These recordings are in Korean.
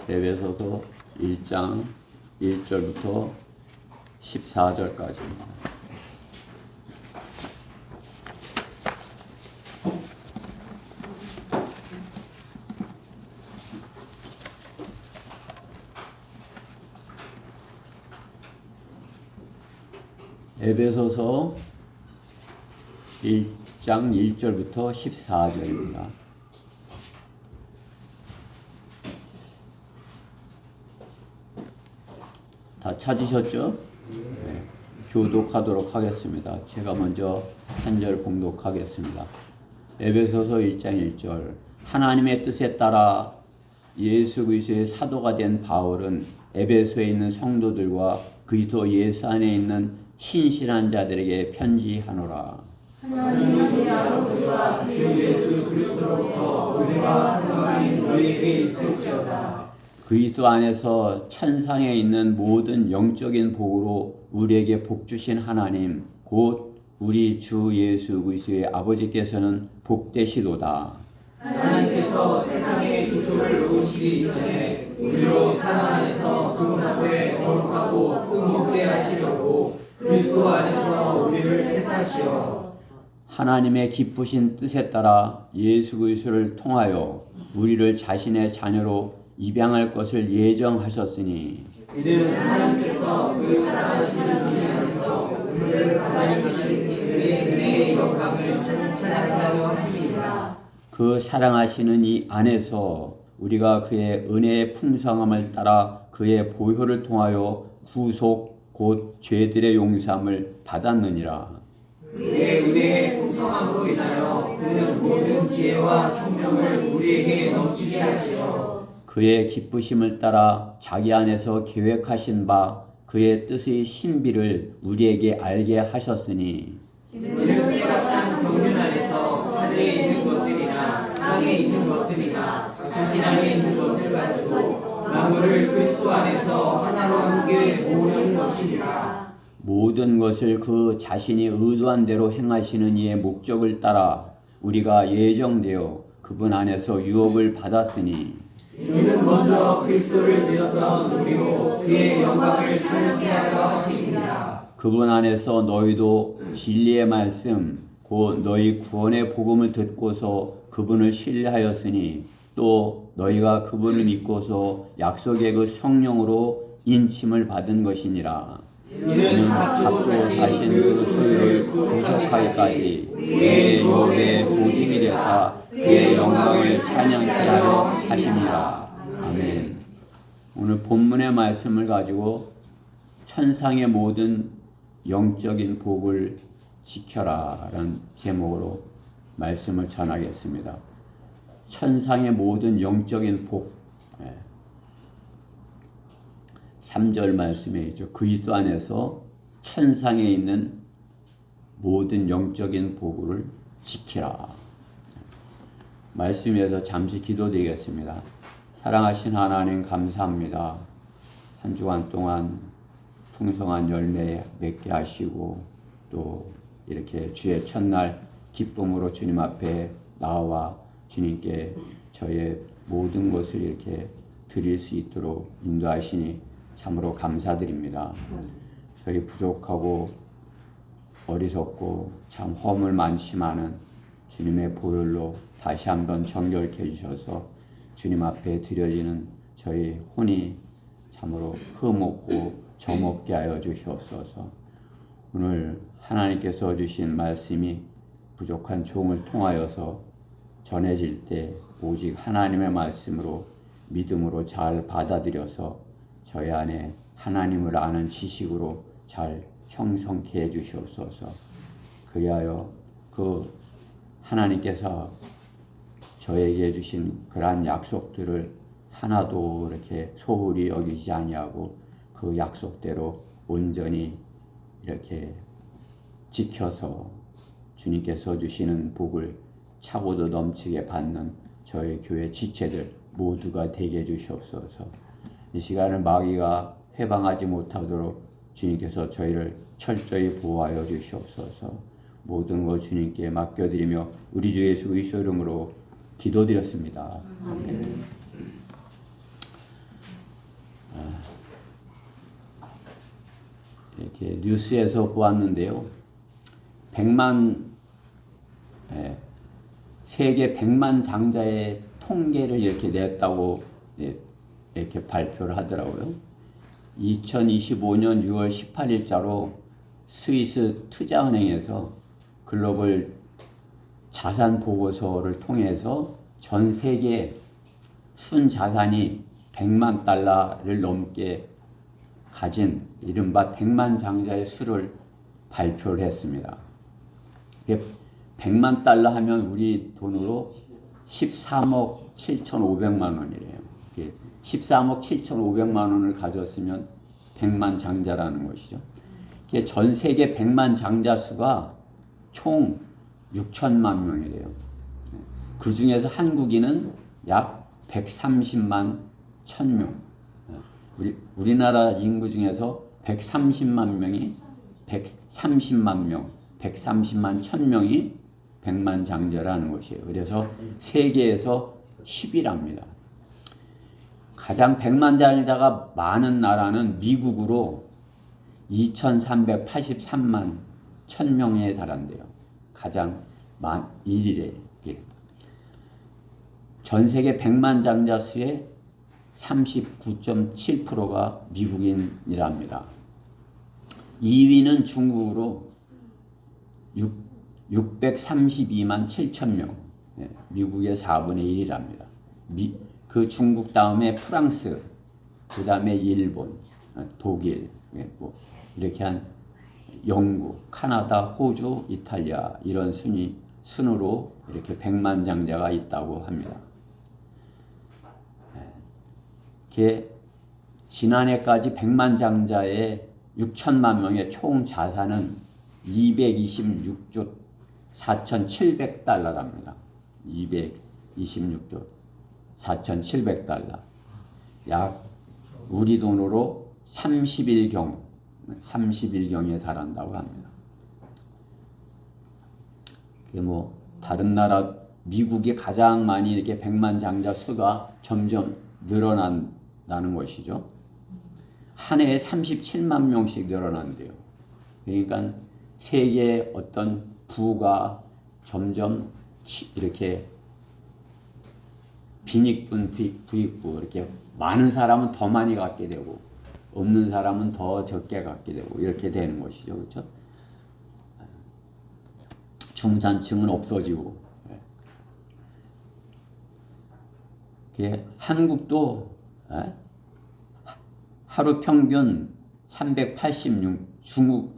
에베소서 1장 1절부터 14절까지입니다. 에베소서 1장 1절부터 14절입니다. 다 찾으셨죠? 네. 교독하도록 하겠습니다. 제가 먼저 한 절 봉독하겠습니다. 에베소서 1장 1절. 하나님의 뜻에 따라 예수 그리스도의 사도가 된 바울은 에베소에 있는 성도들과 그리스도 예수 안에 있는 신실한 자들에게 편지하노라. 하나님의 아버지와 주 예수 그리스도로부터 은혜와 평강이 너희에게 있을지어다. 그리스도 안에서 천상에 있는 모든 영적인 복으로 우리에게 복 주신 하나님 곧 우리 주 예수 그리스도의 아버지께서는 복되시도다. 하나님께서 세상의 구조를 놓으시기 전에 우리로 사랑 안에서 그분하고에 거룩하고 풍성케 하시려고 그리스도 안에서 우리를 택하시어 하나님의 기쁘신 뜻에 따라 예수 그리스도를 통하여 우리를 자신의 자녀로 입양할 것을 예정하셨으니 이는 하나님께서 그 사랑하시는 분 안에서 우리를 받아주신 그의 은혜의 영광을 찬양하려 하십니다. 그 사랑하시는 이 안에서 우리가 그의 은혜의 풍성함을 따라 그의 보혈을 통하여 구속 곧 죄들의 용서함을 받았느니라. 그의 은혜의 풍성함으로 인하여 그는 모든 지혜와 총명을 우리에게 넘치게 하시어 그의 기쁘심을 따라 자기 안에서 계획하신 바 그의 뜻의 신비를 우리에게 알게 하셨으니 이는 때가 찬 경륜 안에서 하늘에 있는 것들이나 땅에 있는 것들이나 자신 안에 있는 것들 가지고 만물을 그리스도 안에서 하나로 함께 모으는 것이니라. 모든 것을 그 자신이 의도한 대로 행하시는 이의 목적을 따라 우리가 예정되어 그분 안에서 유업을 받았으니 이는 먼저 그리스도를 믿었던 우리로 그의 영광을 찬양케 하려 하십니다. 그분 안에서 너희도 진리의 말씀 곧 너희 구원의 복음을 듣고서 그분을 신뢰하였으니 또 너희가 그분을 믿고서 약속의 그 성령으로 인침을 받은 것이니라. 이는 합조하신 그 소유를 구속하기까지 그의 유업의 보증이 되사 그의 영광을 찬양케 하려 하시니라. 아멘. 오늘 본문의 말씀을 가지고 천상의 모든 영적인 복을 지켜라 라는 제목으로 말씀을 전하겠습니다. 천상의 모든 영적인 복. 3절 말씀에 있죠. 그리스도 안에서 천상에 있는 모든 영적인 복을 지키라. 말씀에서 잠시 기도드리겠습니다. 사랑하신 하나님 감사합니다. 한 주간 동안 풍성한 열매 맺게 하시고 또 이렇게 주의 첫날 기쁨으로 주님 앞에 나와 주님께 저의 모든 것을 이렇게 드릴 수 있도록 인도하시니 참으로 감사드립니다. 저희 부족하고 어리석고 참 허물 많지만은 주님의 보혈로 다시 한번 정결케 해주셔서 주님 앞에 드려지는 저희 혼이 참으로 흠없고 정없게 하여 주시옵소서. 오늘 하나님께서 주신 말씀이 부족한 종을 통하여서 전해질 때 오직 하나님의 말씀으로 믿음으로 잘 받아들여서 저희 안에 하나님을 아는 지식으로 잘 형성케 해주시옵소서. 그리하여 그 하나님께서 저에게 주신 그러한 약속들을 하나도 이렇게 소홀히 여기지 아니하고 그 약속대로 온전히 이렇게 지켜서 주님께서 주시는 복을 차고도 넘치게 받는 저희 교회 지체들 모두가 되게 해주시옵소서. 이 시간을 마귀가 해방하지 못하도록 주님께서 저희를 철저히 보호하여 주시옵소서. 모든 것 주님께 맡겨드리며 우리 주 예수 그리스도 이름으로 기도드렸습니다. 아멘. 이렇게 뉴스에서 보았는데요. 100만 세계 100만 장자의 통계를 이렇게 냈다고 이렇게 발표를 하더라고요. 2025년 6월 18일자로 스위스 투자은행에서 글로벌 자산 보고서를 통해서 전 세계 순자산이 100만 달러를 넘게 가진 이른바 100만 장자의 수를 발표를 했습니다. 100만 달러 하면 우리 돈으로 13억 7,500만 원이래요. 13억 7,500만 원을 가졌으면 100만 장자라는 것이죠. 전 세계 100만 장자 수가 총 6천만 명이래요. 그 중에서 한국인은 약 130만 1000명. 우리나라 인구 중에서 130만 명이 130만 명, 130만 1000명이 100만 장자라는 것이에요. 그래서 세계에서 10위랍니다. 가장 100만 장자가 많은 나라는 미국으로 2383만 1000명에 달한대요. 가장 1위래. 전 세계 100만 장자 수의 39.7%가 미국인이랍니다. 2위는 중국으로 632만 7천 명, 미국의 4분의 1이랍니다. 그 중국 다음에 프랑스, 그 다음에 일본, 독일, 뭐 이렇게 한 영국, 카나다, 호주, 이탈리아 이런 순으로 이렇게 100만 장자가 있다고 합니다. 지난해까지 100만 장자의 6천만 명의 총 자산은 226조 4,700달러랍니다. 226조 4,700달러. 약 우리 돈으로 30일경에 달한다고 합니다. 뭐 다른 나라 미국이 가장 많이 이렇게 100만 장자 수가 점점 늘어난다는 것이죠. 한 해에 37만 명씩 늘어난대요. 그러니까 세계의 어떤 부가 점점 이렇게 빈익분, 부익부 이렇게 많은 사람은 더 많이 갖게 되고 없는 사람은 더 적게 갖게 되고 이렇게 되는 것이죠. 그렇죠? 중산층은 없어지고. 한국도 하루 평균 386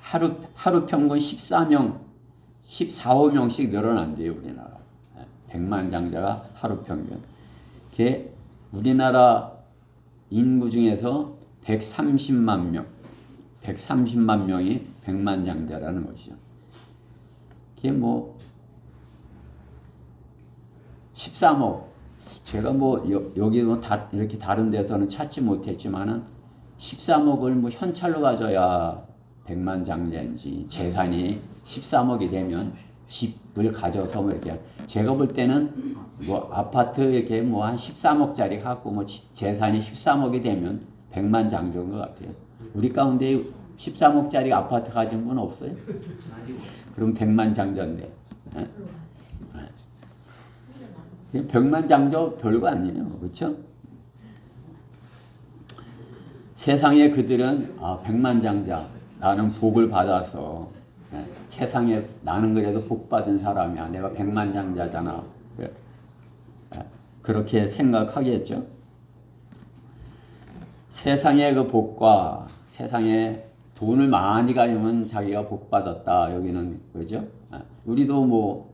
하루 평균 14명씩 늘어난대요, 우리나라. 100만 장자가 하루 평균. 우리나라 인구 중에서 130만 명이 100만 장자라는 것이죠. 그게 뭐 13억. 제가 뭐 여기 뭐 이렇게 다른 데서는 찾지 못했지만은 13억을 뭐 현찰로 가져야 100만 장자인지 재산이 13억이 되면 집을 가져서 뭐 이렇게 제가 볼 때는 뭐 아파트 이렇게 뭐 한 13억짜리 갖고 뭐 재산이 13억이 되면 100만 장자인 것 같아요. 우리 가운데 13억짜리 아파트 가진 분 없어요? 그럼 100만 장자인데. 100만 장자 별거 아니에요. 그렇죠? 세상에 그들은 100만 장자 나는 복을 받아서 세상에 나는 그래도 복 받은 사람이야. 내가 100만 장자잖아. 그렇게 생각하겠죠. 세상의 그 복과 세상에 돈을 많이 가지면 자기가 복 받았다. 여기는 그죠? 우리도 뭐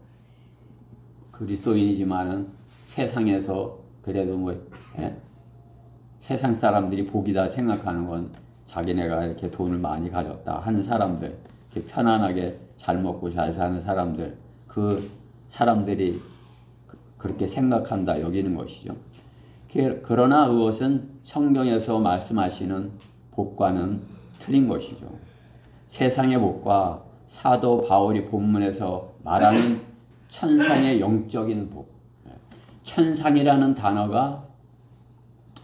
그리스도인이지만은 세상에서 그래도 뭐 세상 사람들이 복이다 생각하는 건 자기네가 이렇게 돈을 많이 가졌다 하는 사람들, 이렇게 편안하게 잘 먹고 잘 사는 사람들, 그 사람들이 그렇게 생각한다 여기는 것이죠. 그러나 그것은 성경에서 말씀하시는 복과는 틀린 것이죠. 세상의 복과 사도 바울이 본문에서 말하는 천상의 영적인 복. 천상이라는 단어가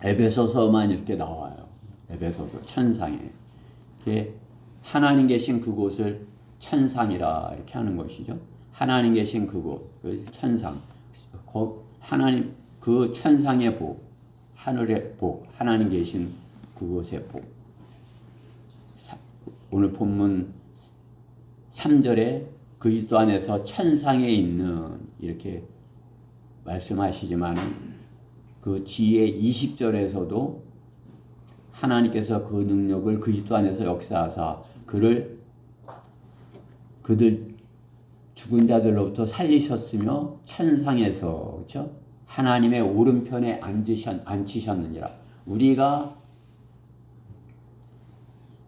에베소서만 이렇게 나와요. 에베소서 천상에. 하나님 계신 그곳을 천상이라 이렇게 하는 것이죠. 하나님 계신 그곳, 그 천상, 하나님 그 천상의 복, 하늘의 복, 하나님 계신 그곳의 복. 오늘 본문 3절에 그리스도 안에서 천상에 있는 이렇게 말씀하시지만 그 뒤에 20절에서도 하나님께서 그 능력을 그리스도 안에서 역사하사 그들 죽은 자들로부터 살리셨으며 천상에서 그렇죠? 하나님의 오른편에 앉히셨느니라. 우리가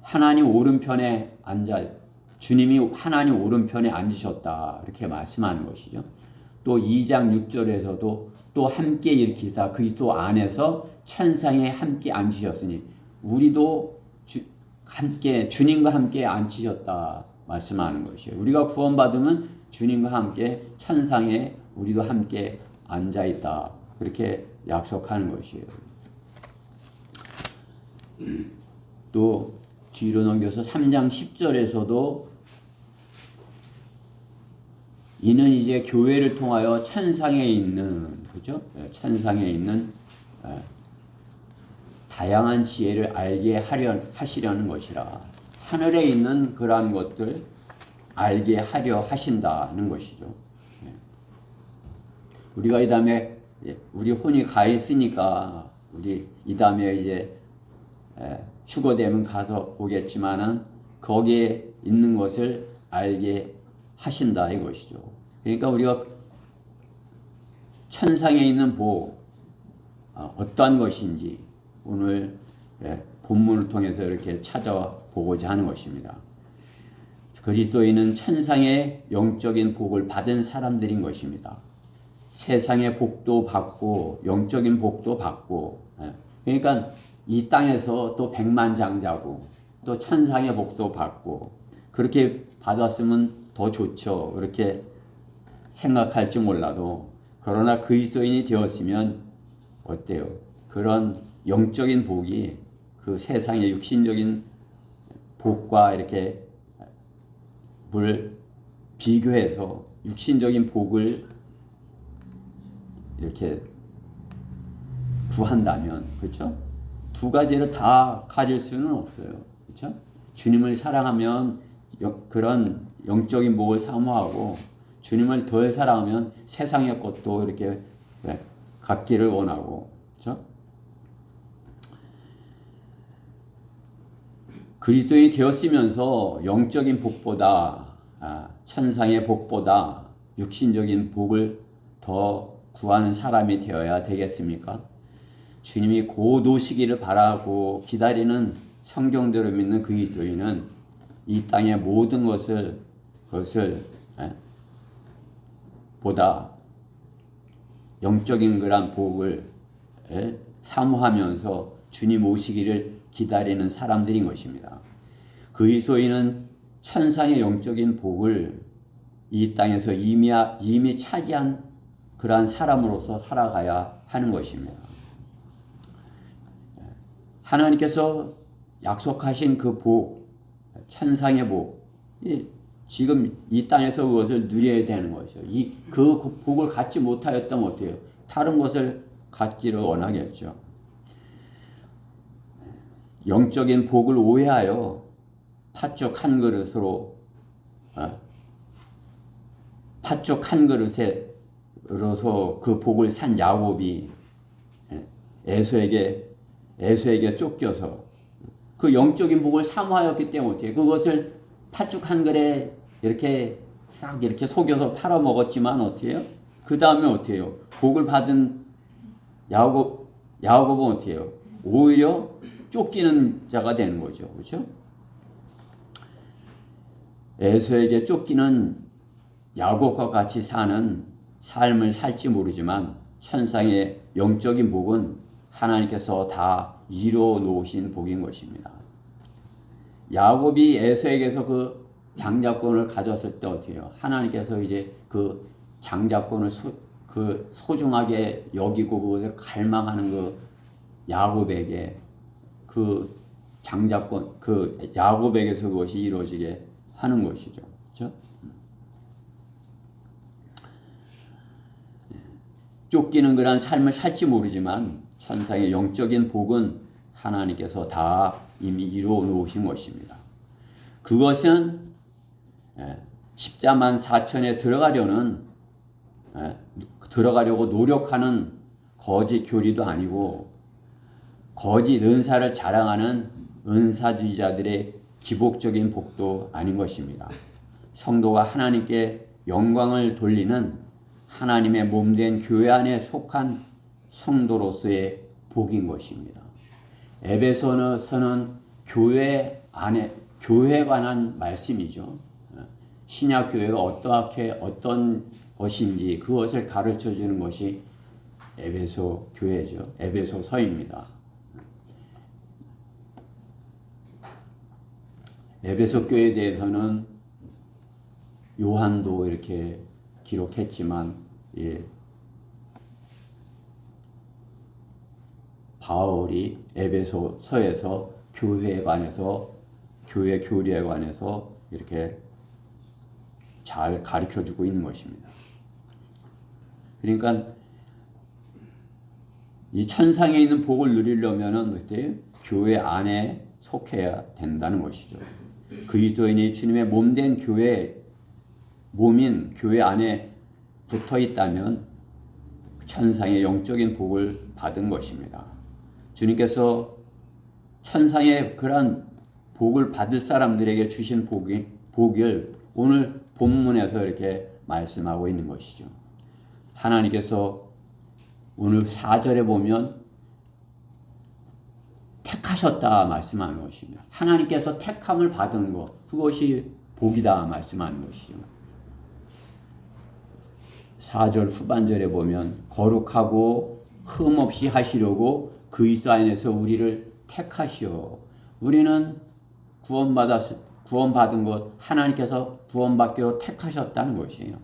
하나님 오른편에 주님이 하나님 오른편에 앉으셨다 이렇게 말씀하는 것이죠. 또 2장 6절에서도 또 함께 일으키사 그리스도 안에서 천상에 함께 앉으셨으니 우리도 함께 주님과 함께 앉히셨다 말씀하는 것이에요. 우리가 구원받으면 주님과 함께 천상에 우리도 함께 앉아있다 그렇게 약속하는 것이에요. 또 뒤로 넘겨서 3장 10절에서도 이는 이제 교회를 통하여 천상에 있는 그죠? 천상에 있는 다양한 지혜를 알게 하시려는 것이라. 하늘에 있는 그러한 것들 알게 하려 하신다는 것이죠. 우리가 이 다음에 우리 혼이 가 있으니까 우리 이 다음에 이제 휴거되면 가서 보겠지만은 거기에 있는 것을 알게 하신다 이것이죠. 그러니까 우리가 천상에 있는 복 어떠한 것인지 오늘 본문을 통해서 이렇게 찾아보고자 하는 것입니다. 그리스도인은 천상의 영적인 복을 받은 사람들인 것입니다. 세상의 복도 받고 영적인 복도 받고 그러니까 이 땅에서 또 백만장자고 또 천상의 복도 받고 그렇게 받았으면 더 좋죠. 그렇게 생각할지 몰라도 그러나 그리스도인이 되었으면 어때요? 그런 영적인 복이 그 세상의 육신적인 복과 이렇게 비교해서 육신적인 복을 이렇게 구한다면 그렇죠? 두 가지를 다 가질 수는 없어요. 그렇죠? 주님을 사랑하면 그런 영적인 복을 사모하고 주님을 덜 사랑하면 세상의 것도 이렇게 갖기를 원하고 그렇죠? 그리스도인이 되었으면서 영적인 복보다 천상의 복보다 육신적인 복을 더 구하는 사람이 되어야 되겠습니까? 주님이 곧 오시기를 바라고 기다리는 성경대로 믿는 그리스도인은 이 땅의 모든 것을 보다 영적인 그런 복을 사모하면서 주님 오시기를 기다리는 사람들인 것입니다. 그리스도인은 천상의 영적인 복을 이 땅에서 이미 차지한 그러한 사람으로서 살아가야 하는 것입니다. 하나님께서 약속하신 그 복, 천상의 복, 지금 이 땅에서 그것을 누려야 되는 것이죠. 그 복을 갖지 못하였다면 어때요? 다른 것을 갖기를 원하겠죠. 영적인 복을 오해하여 팥죽 한 그릇으로 팥죽 한 그릇으로서 그 복을 산 야곱이 에서에게 쫓겨서 그 영적인 복을 사모하였기 때문에 어때요? 그것을 팥죽 한 그릇에 이렇게 싹 이렇게 속여서 팔아 먹었지만 어때요? 그 다음에 어때요? 복을 받은 야곱은 어때요? 오히려 쫓기는 자가 되는 거죠. 그렇죠? 에서에게 쫓기는 야곱과 같이 사는 삶을 살지 모르지만 천상의 영적인 복은 하나님께서 다 이루어 놓으신 복인 것입니다. 야곱이 에서에게서 그 장자권을 가졌을 때 어떻게 해요? 하나님께서 이제 그 장자권을 소중하게 여기고 그것을 갈망하는 그 야곱에게 그 장자권 그 야곱에게서 그것이 이루어지게 하는 것이죠. 그렇죠? 쫓기는 그런 삶을 살지 모르지만 천상의 영적인 복은 하나님께서 다 이미 이루어 놓으신 것입니다. 그것은 십자만 4천에 들어가려고 노력하는 거짓 교리도 아니고 거짓 은사를 자랑하는 은사주의자들의 기복적인 복도 아닌 것입니다. 성도가 하나님께 영광을 돌리는 하나님의 몸된 교회 안에 속한 성도로서의 복인 것입니다. 에베소서는 교회에 관한 말씀이죠. 신약 교회가 어떤 것인지 그것을 가르쳐 주는 것이 에베소 교회죠. 에베소서입니다. 에베소 교회에 대해서는 요한도 이렇게 기록했지만 바울이 에베소서에서 교회에 관해서 교회 교리에 관해서 이렇게 잘 가르쳐주고 있는 것입니다. 그러니까 이 천상에 있는 복을 누리려면은 그때 교회 안에 속해야 된다는 것이죠. 그리스도인이 주님의 몸된 몸인 교회 안에 붙어 있다면 천상의 영적인 복을 받은 것입니다. 주님께서 천상의 그런 복을 받을 사람들에게 주신 복을 오늘 본문에서 이렇게 말씀하고 있는 것이죠. 하나님께서 오늘 4절에 보면 택하셨다 말씀하는 것입니다. 하나님께서 택함을 받은 것, 그것이 복이다 말씀하는 것이죠. 4절 후반절에 보면 거룩하고 흠없이 하시려고 그리스도 안에서 우리를 택하시오. 우리는 구원받은 것, 하나님께서 구원받기로 택하셨다는 것이에요.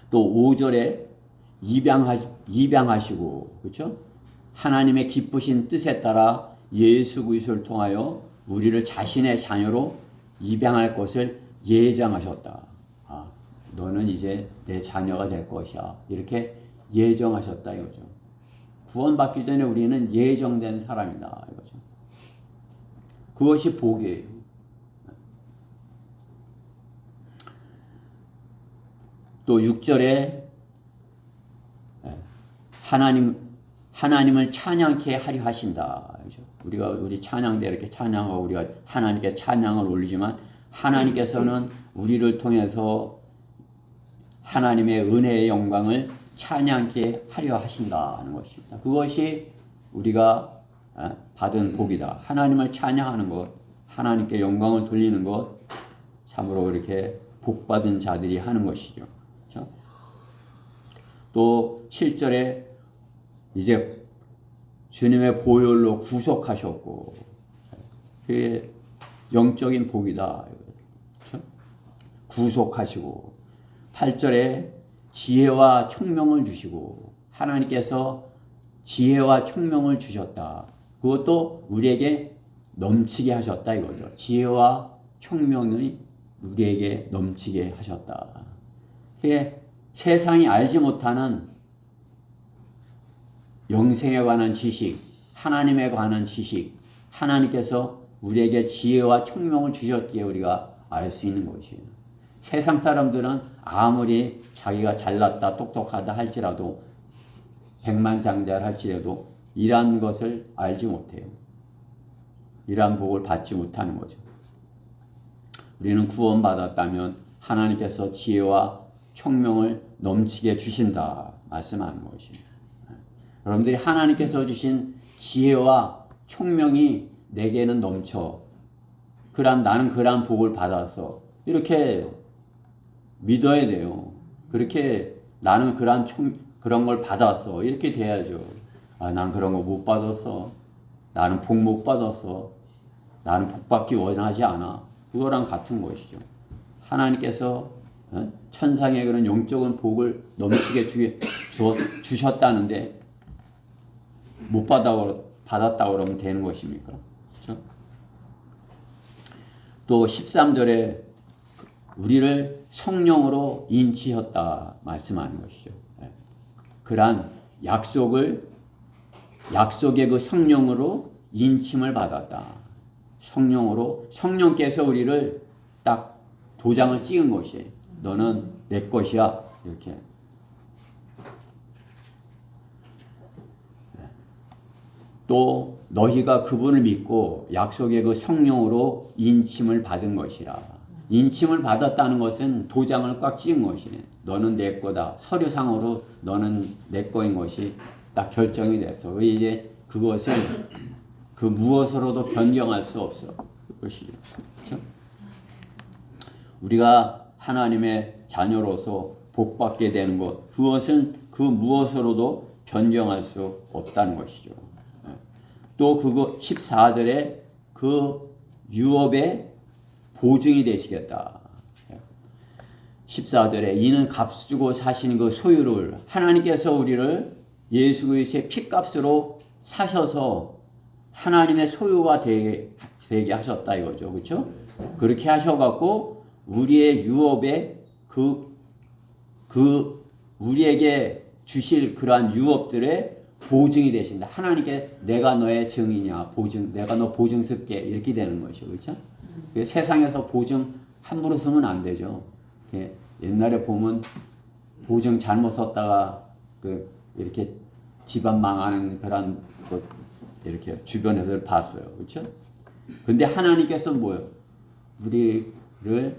또 5절에 입양하시고, 그렇죠? 하나님의 기쁘신 뜻에 따라 예수 그리스도를 통하여 우리를 자신의 자녀로 입양할 것을 예정하셨다. 너는 이제 내 자녀가 될 것이야. 이렇게 예정하셨다 이거죠. 구원받기 전에 우리는 예정된 사람이다 이거죠. 그것이 복이에요. 또 6절에 하나님을 찬양케 하려 하신다. 그렇죠? 우리 찬양 때 이렇게 찬양하고 우리가 하나님께 찬양을 올리지만 하나님께서는 우리를 통해서 하나님의 은혜의 영광을 찬양케 하려 하신다는 것입니다. 그것이 우리가 받은 복이다. 하나님을 찬양하는 것, 하나님께 영광을 돌리는 것, 참으로 이렇게 복받은 자들이 하는 것이죠. 그렇죠? 또 7절에 이제 주님의 보혈로 구속하셨고 그게 영적인 복이다. 그렇죠? 구속하시고 8절에 지혜와 총명을 주시고 하나님께서 지혜와 총명을 주셨다. 그것도 우리에게 넘치게 하셨다 이거죠. 지혜와 총명이 우리에게 넘치게 하셨다. 그게 세상이 알지 못하는 영생에 관한 지식, 하나님에 관한 지식, 하나님께서 우리에게 지혜와 총명을 주셨기에 우리가 알 수 있는 것이에요. 세상 사람들은 아무리 자기가 잘났다, 똑똑하다 할지라도 백만장자를 할지라도 이러한 것을 알지 못해요. 이러한 복을 받지 못하는 거죠. 우리는 구원받았다면 하나님께서 지혜와 총명을 넘치게 주신다 말씀하는 것입니다. 여러분들이 하나님께서 주신 지혜와 총명이 내게는 넘쳐. 나는 그러한 복을 받아서 이렇게 믿어야 돼요. 그렇게 나는 그런 걸 받았어. 이렇게 돼야죠. 난 그런 거 못 받았어. 나는 복 못 받았어. 나는 복 받기 원하지 않아. 그거랑 같은 것이죠. 하나님께서 천상의 그런 영적인 복을 넘치게 주셨다는데 못 받았다고 그러면 되는 것입니까? 그렇죠? 또 13절에 우리를 성령으로 인치셨다 말씀하는 것이죠. 그러한 약속의 그 성령으로 인침을 받았다. 성령께서 우리를 딱 도장을 찍은 것이 너는 내 것이야. 이렇게. 또 너희가 그분을 믿고 약속의 그 성령으로 인침을 받은 것이라. 인침을 받았다는 것은 도장을 꽉 찍은 것이네. 너는 내 거다. 서류상으로 너는 내 거인 것이 딱 결정이 됐어. 이제 그것을 그 무엇으로도 변경할 수 없어. 그것이죠. 그렇죠? 우리가 하나님의 자녀로서 복받게 되는 것, 그것은 그 무엇으로도 변경할 수 없다는 것이죠. 또 그거 14절에 그 유업의 보증이 되시겠다. 14절에 이는 값주고 사신 그 소유를 하나님께서 우리를 예수 그리스도의 피값으로 사셔서 하나님의 소유가 되게 하셨다 이거죠. 그렇죠? 그렇게 하셔갖고 우리의 유업에 우리에게 주실 그러한 유업들의 보증이 되신다. 하나님께 내가 너의 증이냐, 내가 너 보증 쓸게 이렇게 되는 것이죠. 그렇죠? 세상에서 보증 함부로 쓰면 안 되죠. 옛날에 보면 보증 잘못 썼다가 이렇게 집안 망하는 그런 것 이렇게 주변에서 봤어요. 그렇죠? 근데 하나님께서 뭐예요? 우리를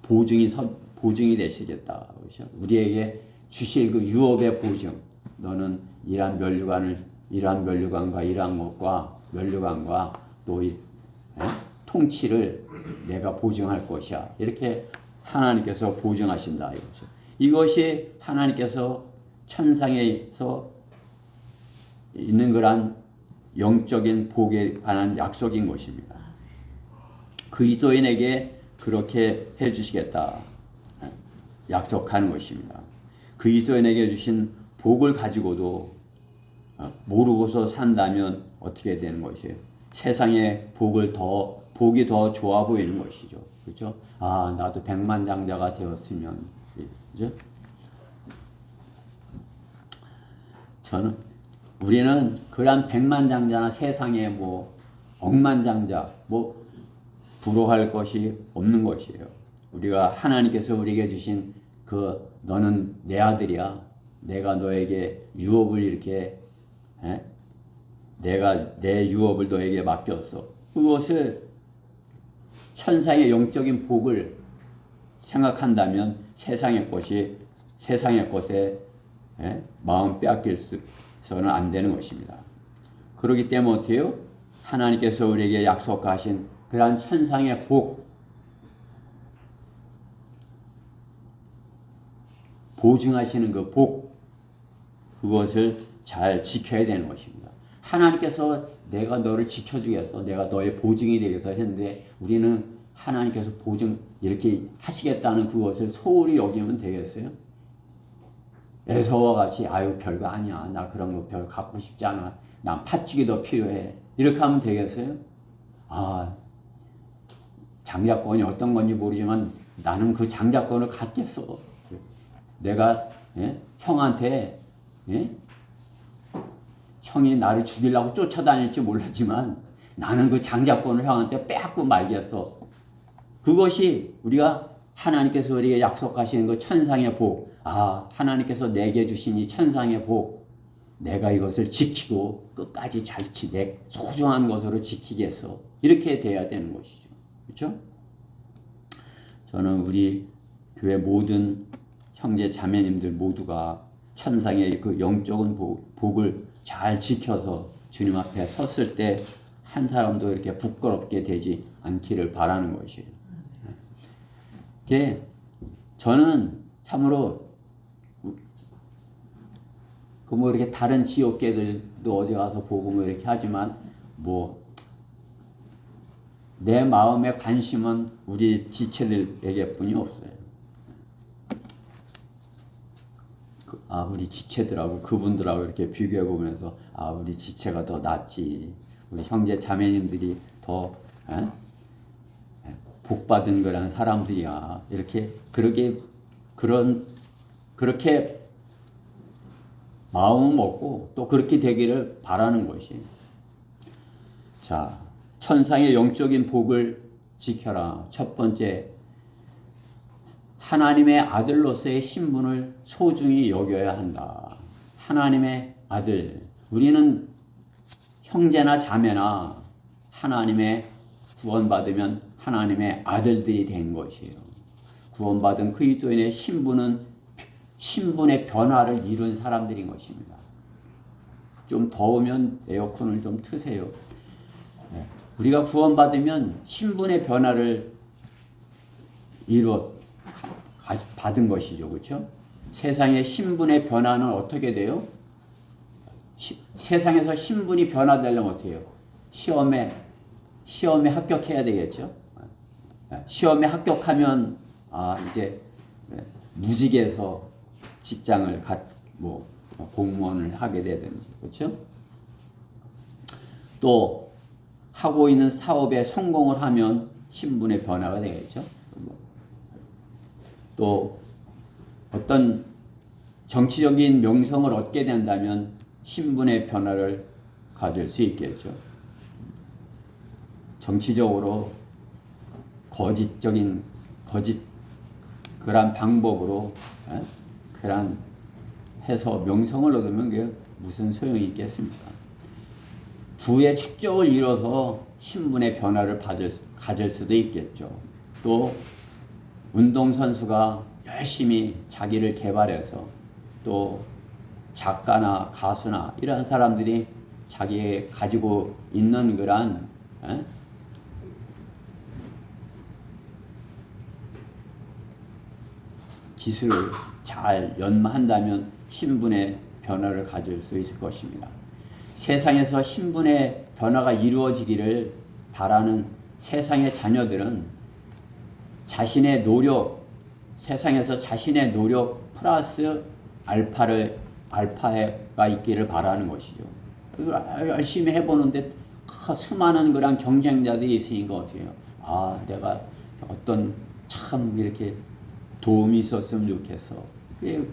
보증이 되시겠다. 그렇죠? 우리에게 주실 그 유업의 보증. 너는 이러한 멸류관과 이러한 것과 멸류관과 또 통치를 내가 보증할 것이야. 이렇게 하나님께서 보증하신다 이거죠. 이것이 하나님께서 천상에서 있는 그런 영적인 복에 관한 약속인 것입니다. 그리스도인에게 그렇게 해주시겠다 약속하는 것입니다. 그리스도인에게 주신 복을 가지고도 모르고서 산다면 어떻게 되는 것이에요? 세상의 복이 더 좋아 보이는 것이죠. 그렇죠? 아, 나도 백만장자가 되었으면, 그죠? 우리는 그런 백만장자나 세상에 억만장자, 부러워할 것이 없는 것이에요. 우리가 하나님께서 우리에게 주신 너는 내 아들이야. 내가 너에게 유업을 이렇게, 내가 내 유업을 너에게 맡겼어. 그것을 천상의 영적인 복을 생각한다면 세상의 것에 마음 빼앗길서는 안 되는 것입니다. 그렇기 때문에 어떻게 해요? 하나님께서 우리에게 약속하신 그러한 천상의 복, 보증하시는 그 복, 그것을 잘 지켜야 되는 것입니다. 하나님께서 내가 너를 지켜주겠어, 내가 너의 보증이 되겠어 했는데 우리는 하나님께서 보증 이렇게 하시겠다는 그것을 소홀히 여기면 되겠어요? 에서와 같이 아유 별거 아니야, 나 그런 거 별로 갖고 싶지 않아, 난 팥죽이 더 필요해, 이렇게 하면 되겠어요? 아, 장자권이 어떤 건지 모르지만 나는 그 장자권을 갖겠어. 내가 형한테 형이 나를 죽이려고 쫓아다닐지 몰랐지만 나는 그 장자권을 형한테 빼앗고 말겠어. 그것이 우리가 하나님께서 우리에게 약속하시는 그 천상의 복, 아, 하나님께서 내게 주신 이 천상의 복, 내가 이것을 지키고 끝까지 내 소중한 것으로 지키겠어. 이렇게 돼야 되는 것이죠. 그렇죠? 저는 우리 교회 모든 형제 자매님들 모두가 천상의 그 영적인 복을 잘 지켜서 주님 앞에 섰을 때 한 사람도 이렇게 부끄럽게 되지 않기를 바라는 것이에요. 저는 참으로 이렇게 다른 지옥계들도 어디 가서 보고 이렇게 하지만 내 마음의 관심은 우리 지체들에게 뿐이 없어요. 우리 지체들하고 그분들하고 이렇게 비교해 보면서 우리 지체가 더 낫지. 우리 형제 자매님들이 더 복받은 그런 사람들이야. 이렇게 그렇게 마음 먹고 또 그렇게 되기를 바라는 것이. 자, 천상의 영적인 복을 지켜라. 첫 번째, 하나님의 아들로서의 신분을 소중히 여겨야 한다. 하나님의 아들. 우리는 형제나 자매나 하나님의 구원받으면 하나님의 아들들이 된 것이에요. 구원받은 그리스도인의 신분의 변화를 이룬 사람들인 것입니다. 좀 더우면 에어컨을 좀 트세요. 우리가 구원받으면 신분의 변화를 받은 것이죠. 그렇죠? 세상의 신분의 변화는 어떻게 돼요? 세상에서 신분이 변화되려면 어떻게 해요? 시험에 합격해야 되겠죠. 시험에 합격하면 이제 무직에서 직장을 공무원을 하게 되든지, 그렇죠? 또 하고 있는 사업에 성공을 하면 신분의 변화가 되겠죠. 또 어떤 정치적인 명성을 얻게 된다면 신분의 변화를 가질 수 있겠죠. 정치적으로 그런 방법으로 그런 해서 명성을 얻으면 그게 무슨 소용이 있겠습니까? 부의 축적을 이뤄서 신분의 변화를 가질 수도 있겠죠. 또 운동선수가 열심히 자기를 개발해서 또 작가나 가수나 이런 사람들이 자기 가지고 있는 그런 기술을 잘 연마한다면 신분의 변화를 가질 수 있을 것입니다. 세상에서 신분의 변화가 이루어지기를 바라는 세상의 자녀들은 세상에서 자신의 노력 플러스 알파가 있기를 바라는 것이죠. 열심히 해보는데 수많은 그런 경쟁자들이 있으니까 어떻게 해요? 내가 어떤 참 이렇게 도움이 있었으면 좋겠어. 그게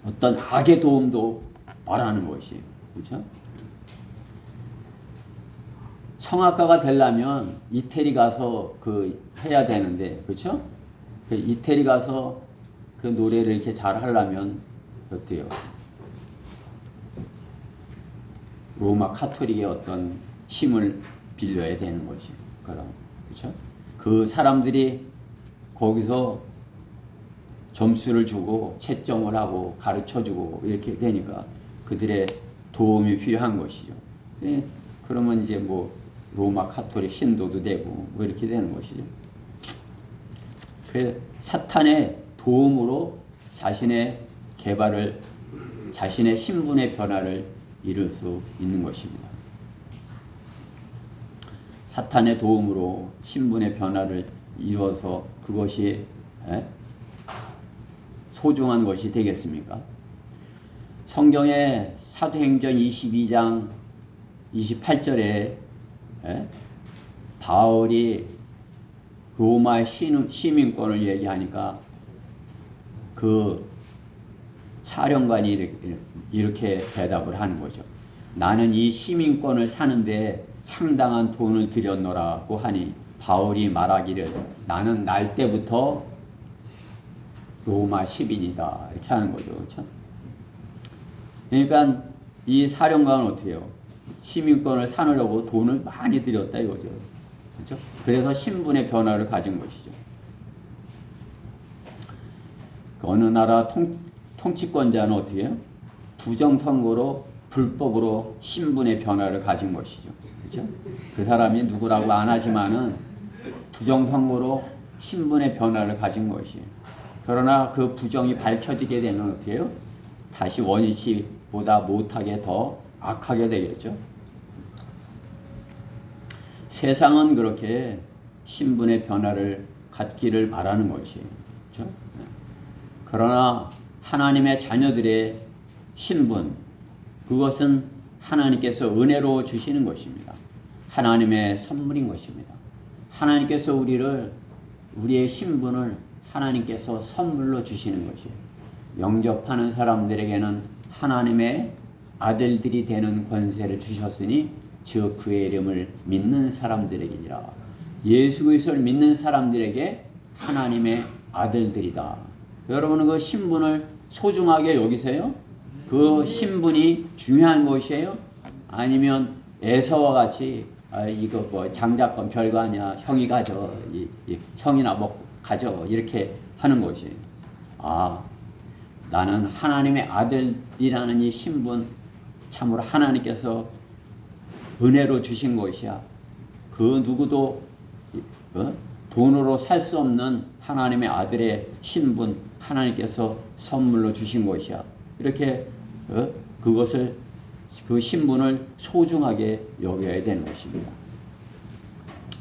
어떤 악의 도움도 바라는 것이에요. 그렇죠? 성악가가 되려면 이태리 가서 해야 되는데, 그렇죠? 이태리 가서 그 노래를 이렇게 잘 하려면 어때요? 로마 카톨릭의 어떤 힘을 빌려야 되는 거지. 그렇죠? 그 사람들이 거기서 점수를 주고 채점을 하고 가르쳐주고 이렇게 되니까 그들의 도움이 필요한 것이죠. 그러면 이제 로마 카톨릭 신도도 되고 이렇게 되는 것이죠. 그래서 사탄의 도움으로 자신의 개발을, 자신의 신분의 변화를 이룰 수 있는 것입니다. 사탄의 도움으로 신분의 변화를 이루어서 그것이 소중한 것이 되겠습니까? 성경의 사도행전 22장 28절에 바울이 로마 시민권을 얘기하니까 그 사령관이 이렇게 대답을 하는 거죠. 나는 이 시민권을 사는데 상당한 돈을 들였노라고 하니 바울이 말하기를 나는 날 때부터 로마 시민이다 이렇게 하는 거죠. 그렇죠? 그러니까 이 사령관은 어떻게 해요? 시민권을 사느라고 돈을 많이 들였다 이거죠. 그렇죠? 그래서 신분의 변화를 가진 것이죠. 어느 나라 통치권자는 어떻게 해요? 부정선거로 불법으로 신분의 변화를 가진 것이죠. 그렇죠? 그 사람이 누구라고 안 하지만은 부정선거로 신분의 변화를 가진 것이에요. 그러나 그 부정이 밝혀지게 되면 어떻게 해요? 다시 원위치보다 못하게 더 악하게 되겠죠. 세상은 그렇게 신분의 변화를 갖기를 바라는 것이에요. 그렇죠? 그러나 하나님의 자녀들의 신분, 그것은 하나님께서 은혜로 주시는 것입니다. 하나님의 선물인 것입니다. 하나님께서 우리의 신분을 하나님께서 선물로 주시는 것이에요. 영접하는 사람들에게는 하나님의 아들들이 되는 권세를 주셨으니 즉 그의 이름을 믿는 사람들에게니라. 예수 그리스도를 믿는 사람들에게 하나님의 아들들이다. 여러분은 그 신분을 소중하게 여기세요? 그 신분이 중요한 것이에요? 아니면 에서와 같이 이거 뭐 장자권 별거 아니야, 형이 가져, 형이나 뭐 가져, 이렇게 하는 것이에요. 나는 하나님의 아들이라는 이 신분, 참으로 하나님께서 은혜로 주신 것이야. 그 누구도 돈으로 살 수 없는 하나님의 아들의 신분, 하나님께서 선물로 주신 것이야. 이렇게 그 신분을 소중하게 여겨야 되는 것입니다.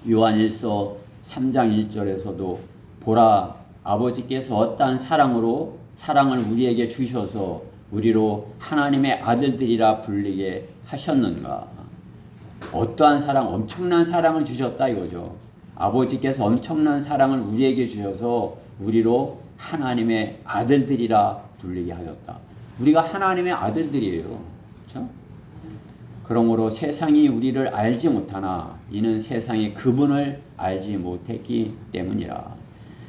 요한일서 3장 1절에서도 보라, 아버지께서 어떠한 사랑을 우리에게 주셔서 우리로 하나님의 아들들이라 불리게 하셨는가. 어떠한 사랑, 엄청난 사랑을 주셨다 이거죠. 아버지께서 엄청난 사랑을 우리에게 주셔서 우리로 하나님의 아들들이라 불리게 하셨다. 우리가 하나님의 아들들이에요. 그렇죠? 그러므로 세상이 우리를 알지 못하나 이는 세상이 그분을 알지 못했기 때문이라.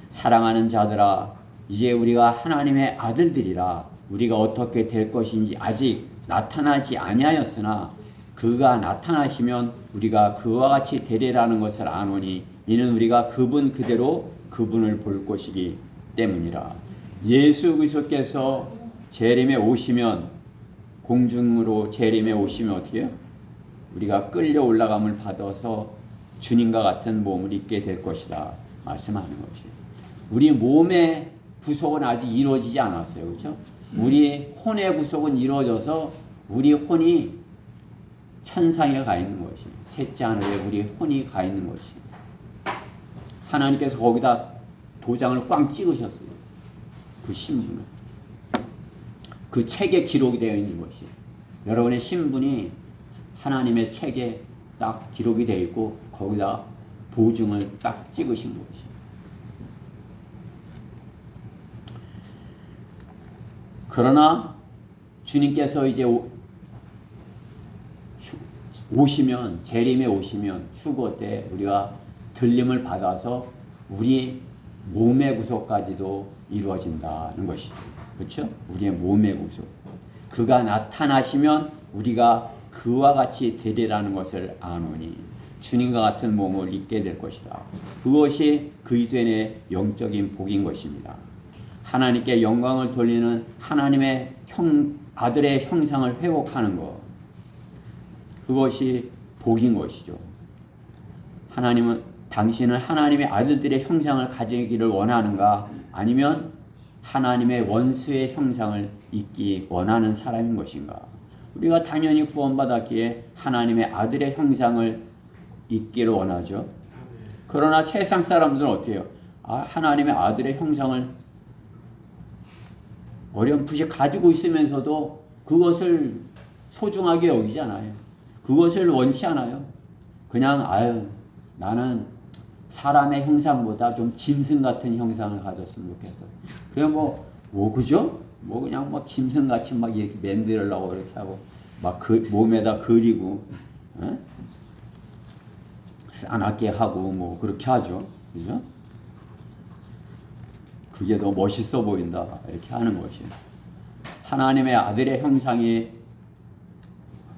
사랑하는 자들아, 이제 우리가 하나님의 아들들이라. 우리가 어떻게 될 것인지 아직 나타나지 아니하였으나 그가 나타나시면 우리가 그와 같이 되리라는 것을 아노니 이는 우리가 그분 그대로 그분을 볼 것이기 때문이라. 예수 그리스도께서 재림에 오시면, 공중으로 재림에 오시면 어떻게 해요? 우리가 끌려 올라감을 받아서 주님과 같은 몸을 입게 될 것이다 말씀하는 것이에요. 우리 몸의 구속은 아직 이루어지지 않았어요. 그렇죠? 우리 혼의 구속은 이루어져서 우리 혼이 천상에 가 있는 것이, 셋째 하늘에 우리 혼이 가 있는 것이, 하나님께서 거기다 도장을 꽝 찍으셨어요. 그 신분을, 그 책에 기록이 되어 있는 것이, 여러분의 신분이 하나님의 책에 딱 기록이 되어 있고 거기다 보증을 딱 찍으신 것이. 그러나 주님께서 이제 오시면, 재림에 오시면, 휴거 때 우리가 들림을 받아서 우리 몸의 구속까지도 이루어진다는 것이죠. 그렇죠? 우리의 몸의 구속. 그가 나타나시면 우리가 그와 같이 되리라는 것을 아노니 주님과 같은 몸을 입게 될 것이다. 그것이 그리스도인의 영적인 복인 것입니다. 하나님께 영광을 돌리는 하나님의 아들의 형상을 회복하는 것, 그것이 복인 것이죠. 당신은 하나님의 아들들의 형상을 가지기를 원하는가? 아니면 하나님의 원수의 형상을 입기 원하는 사람인 것인가? 우리가 당연히 구원받았기에 하나님의 아들의 형상을 입기를 원하죠. 그러나 세상 사람들은 어떻게 해요? 하나님의 아들의 형상을 어렴풋이 가지고 있으면서도 그것을 소중하게 여기지 않아요. 그것을 원치 않아요. 그냥 나는 사람의 형상보다 좀 짐승 같은 형상을 가졌으면 좋겠어. 그냥 그죠? 그냥 짐승같이 이렇게 만들려고 이렇게 하고, 몸에다 그리고, 싸납게 하고, 그렇게 하죠. 그죠? 그게 더 멋있어 보인다. 이렇게 하는 것이에요. 하나님의 아들의 형상이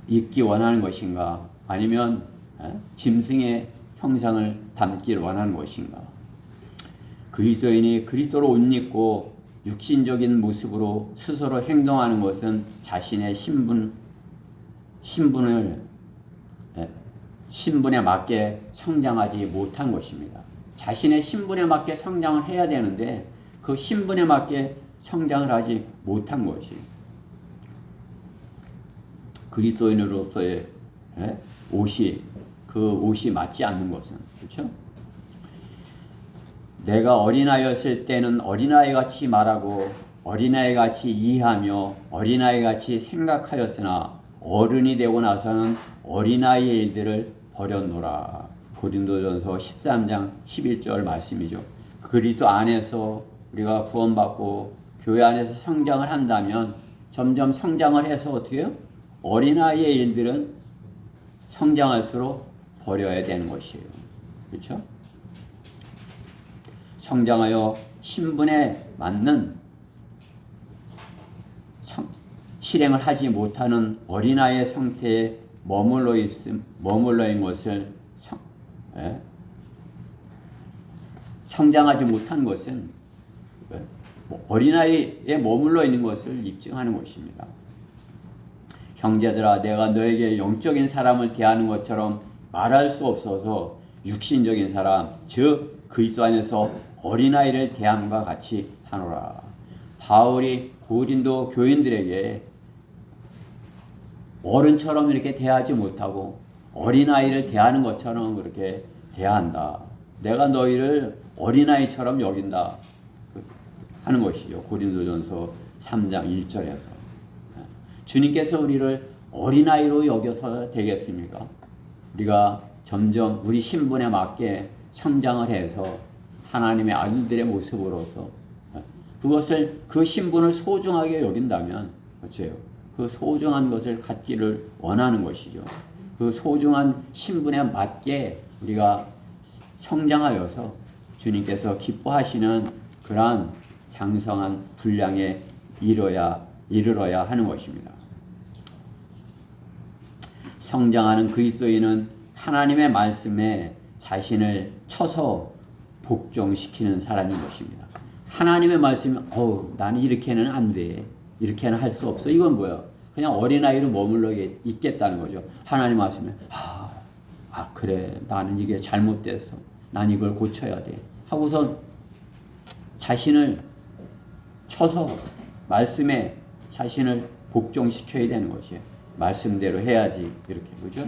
있기 원하는 것인가? 아니면 짐승의 형상을 담기를 원하는 것인가? 그리스도인이 그리스도로 옷 입고 육신적인 모습으로 스스로 행동하는 것은 자신의 신분에 맞게 성장하지 못한 것입니다. 자신의 신분에 맞게 성장을 해야 되는데 그 신분에 맞게 성장을 하지 못한 것이, 그리스도인으로서의 옷이 맞지 않는 것은, 그렇죠? 내가 어린아이였을 때는 어린아이같이 말하고 어린아이같이 이해하며 어린아이같이 생각하였으나 어른이 되고 나서는 어린아이의 일들을 버렸노라. 고린도전서 13장 11절 말씀이죠. 그리스도 안에서 우리가 구원받고 교회 안에서 성장을 한다면 점점 성장을 해서 어떻게 해요? 어린아이의 일들은 성장할수록 버려야 되는 것이에요. 그렇죠? 성장하여 신분에 맞는 실행을 하지 못하는 어린아이의 상태에 머물러 있는 것을 성장하지 못한 것은 어린아이에 머물러 있는 것을 입증하는 것입니다. 형제들아, 내가 너에게 영적인 사람을 대하는 것처럼 말할 수 없어서 육신적인 사람, 즉 그리스도 안에서 어린아이를 대함과 같이 하노라. 바울이 고린도 교인들에게 어른처럼 이렇게 대하지 못하고 어린아이를 대하는 것처럼 그렇게 대한다. 내가 너희를 어린아이처럼 여긴다 하는 것이죠. 고린도전서 3장 1절에서. 주님께서 우리를 어린아이로 여겨서 되겠습니까? 우리가 점점 우리 신분에 맞게 성장을 해서 하나님의 아들들의 모습으로서 그것을 그 신분을 소중하게 여긴다면 어째요? 그 소중한 것을 갖기를 원하는 것이죠. 그 소중한 신분에 맞게 우리가 성장하여서 주님께서 기뻐하시는 그러한 장성한 분량에 이르러야 하는 것입니다. 성장하는 그리스도인은 하나님의 말씀에 자신을 쳐서 복종시키는 사람인 것입니다. 하나님의 말씀이 나는 이렇게는 안 돼. 이렇게는 할 수 없어. 이건 뭐야? 그냥 어린아이로 머물러 있겠다는 거죠. 하나님 말씀에 그래. 나는 이게 잘못됐어. 난 이걸 고쳐야 돼. 하고선 자신을 쳐서 말씀에 자신을 복종시켜야 되는 것이에요. 말씀대로 해야지. 이렇게. 그죠?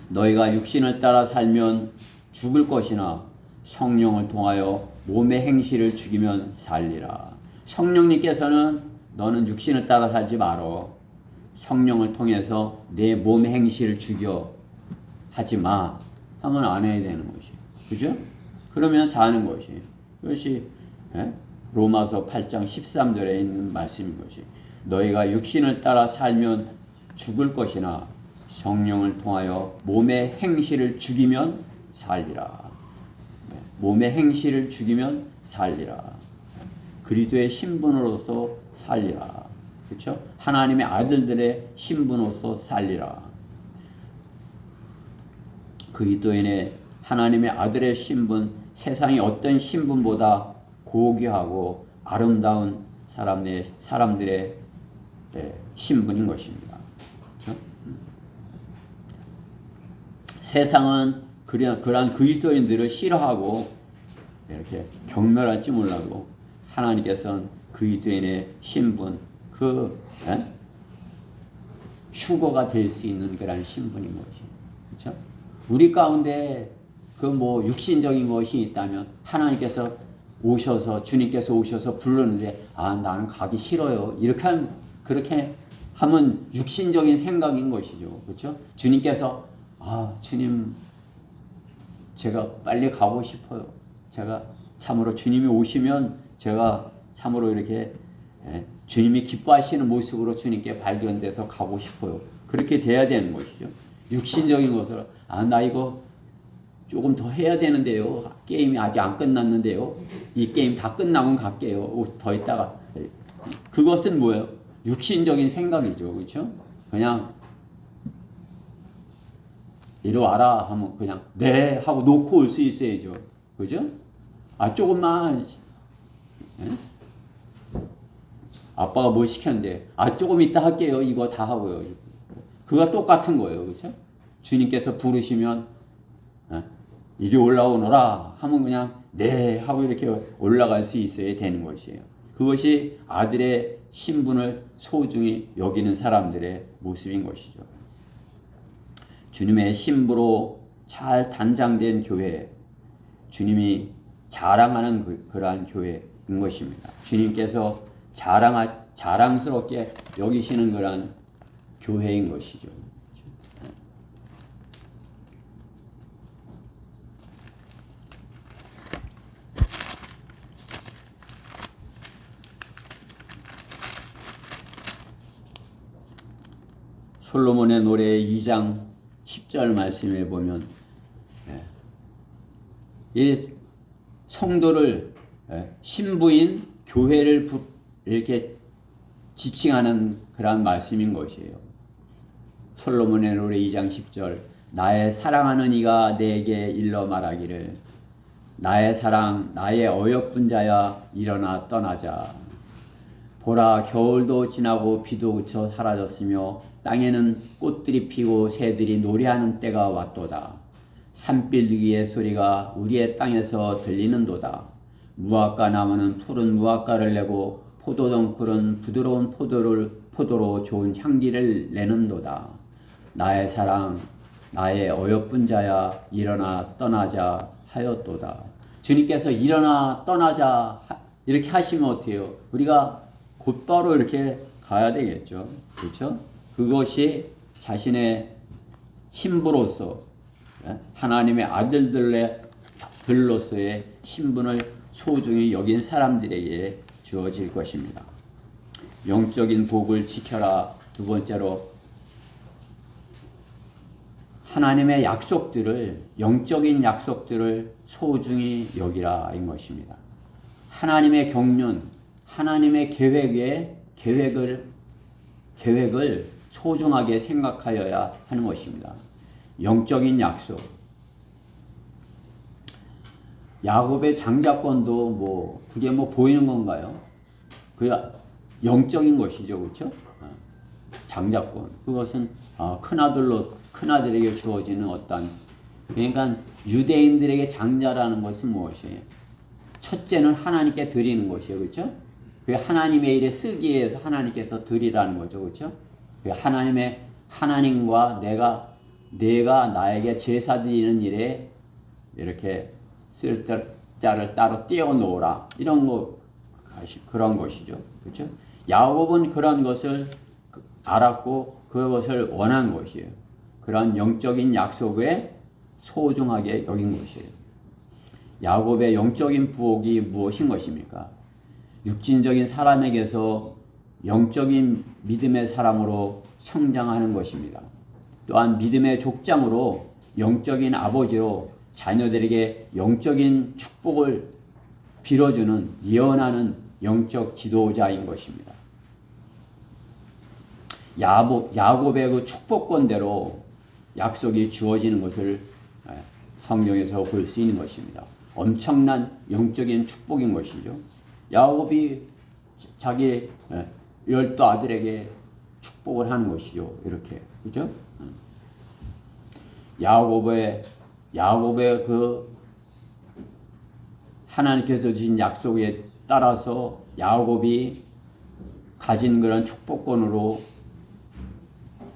너희가 육신을 따라 살면 죽을 것이나 성령을 통하여 몸의 행실을 죽이면 살리라. 성령님께서는 너는 육신을 따라 살지 말어. 성령을 통해서 내 몸의 행실을 죽여 하지 마. 하면 안 해야 되는 것이. 그죠? 그러면 사는 것이. 그것이 로마서 8장 13절에 있는 말씀인 것이. 너희가 육신을 따라 살면 죽을 것이나 성령을 통하여 몸의 행실을 죽이면 살리라. 몸의 행실을 죽이면 살리라. 그리스도의 신분으로서 살리라. 그렇죠? 하나님의 아들들의 신분으로서 살리라. 그리스도인의 하나님의 아들의 신분, 세상의 어떤 신분보다 고귀하고 아름다운 사람들의 신분인 것입니다. 그렇죠? 세상은 그러한 그리스도인들을 싫어하고 이렇게 경멸할지 몰라도 하나님께서는 그리스도인의 신분, 휴거가 될 수 있는 그런 신분인 것이. 그렇죠? 우리 가운데 육신적인 것이 있다면 하나님께서 주님께서 오셔서 부르는데 나는 가기 싫어요. 그렇게 하면 육신적인 생각인 것이죠. 그렇죠? 주님께서 주님 제가 빨리 가고 싶어요. 제가 참으로 주님이 오시면 제가 참으로 이렇게 주님이 기뻐하시는 모습으로 주님께 발견돼서 가고 싶어요. 그렇게 돼야 되는 것이죠. 육신적인 것으로 나 이거 조금 더 해야 되는데요. 게임이 아직 안 끝났는데요. 이 게임 다 끝나면 갈게요. 더 있다가. 그것은 뭐예요? 육신적인 생각이죠. 그렇죠? 그냥 이리 와라 하면 그냥 네 하고 놓고 올 수 있어야죠. 그죠? 조금만 아빠가 뭐 시켰는데 조금 이따 할게요. 이거 다 하고요. 그거 똑같은 거예요. 그렇죠? 주님께서 부르시면 이리 올라오너라 하면 그냥 네 하고 이렇게 올라갈 수 있어야 되는 것이에요. 그것이 아들의 신분을 소중히 여기는 사람들의 모습인 것이죠. 주님의 신부로 잘 단장된 교회, 주님이 자랑하는 그러한 교회인 것입니다. 주님께서 자랑스럽게 여기시는 그런 교회인 것이죠. 솔로몬의 노래 2장 10절 말씀에 보면 이 성도를 신부인 교회를 이렇게 지칭하는 그런 말씀인 것이에요. 솔로몬의 노래 2장 10절 나의 사랑하는 이가 내게 일러 말하기를 나의 사랑 나의 어여쁜 자야 일어나 떠나자. 보라 겨울도 지나고 비도 그쳐 사라졌으며 땅에는 꽃들이 피고 새들이 노래하는 때가 왔도다. 산빌기의 소리가 우리의 땅에서 들리는도다. 무화과 나무는 푸른 무화과를 내고 포도덩굴은 부드러운 포도로 좋은 향기를 내는도다. 나의 사랑 나의 어여쁜 자야 일어나 떠나자 하였도다. 주님께서 일어나 떠나자 이렇게 하시면 어때요? 우리가 곧바로 이렇게 가야 되겠죠. 그렇죠? 그것이 자신의 신부로서 하나님의 아들들로서의 신분을 소중히 여긴 사람들에게 주어질 것입니다. 영적인 복을 지켜라. 두 번째로 하나님의 약속들을 영적인 약속들을 소중히 여기라인 것입니다. 하나님의 경륜, 하나님의 계획을 소중하게 생각하여야 하는 것입니다. 영적인 약속. 야곱의 장자권도 그게 보이는 건가요? 그 영적인 것이죠, 그렇죠? 장자권. 그것은 큰아들에게 주어지는 그러니까 유대인들에게 장자라는 것은 무엇이에요? 첫째는 하나님께 드리는 것이에요, 그렇죠? 그 하나님의 일에 쓰기 위해서 하나님께서 드리라는 거죠, 그렇죠? 하나님과 내가 나에게 제사 드리는 일에 이렇게 쓸 자를 따로 떼어 놓으라 그런 것이죠, 그렇죠? 야곱은 그런 것을 알았고 그것을 원한 것이에요. 그런 영적인 약속에 소중하게 여긴 것이에요. 야곱의 영적인 부엌이 무엇인 것입니까? 육신적인 사람에게서 영적인 믿음의 사람으로 성장하는 것입니다. 또한 믿음의 족장으로 영적인 아버지로 자녀들에게 영적인 축복을 빌어주는 예언하는 영적 지도자인 것입니다. 야곱의 그 축복권대로 약속이 주어지는 것을 성경에서 볼 수 있는 것입니다. 엄청난 영적인 축복인 것이죠. 야곱이 자기 12 아들에게 축복을 하는 것이죠. 이렇게. 그죠? 야곱의 그 하나님께서 주신 약속에 따라서 야곱이 가진 그런 축복권으로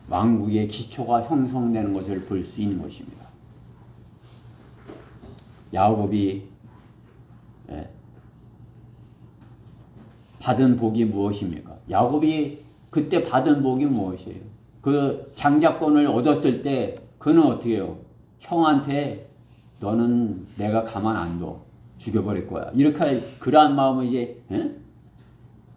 왕국의 기초가 형성되는 것을 볼 수 있는 것입니다. 야곱이 받은 복이 무엇입니까? 야곱이 그때 받은 복이 무엇이에요? 그 장자권을 얻었을 때 그는 어떻게 해요? 형한테 너는 내가 가만 안 둬. 죽여버릴 거야. 이렇게 그러한 마음을 이제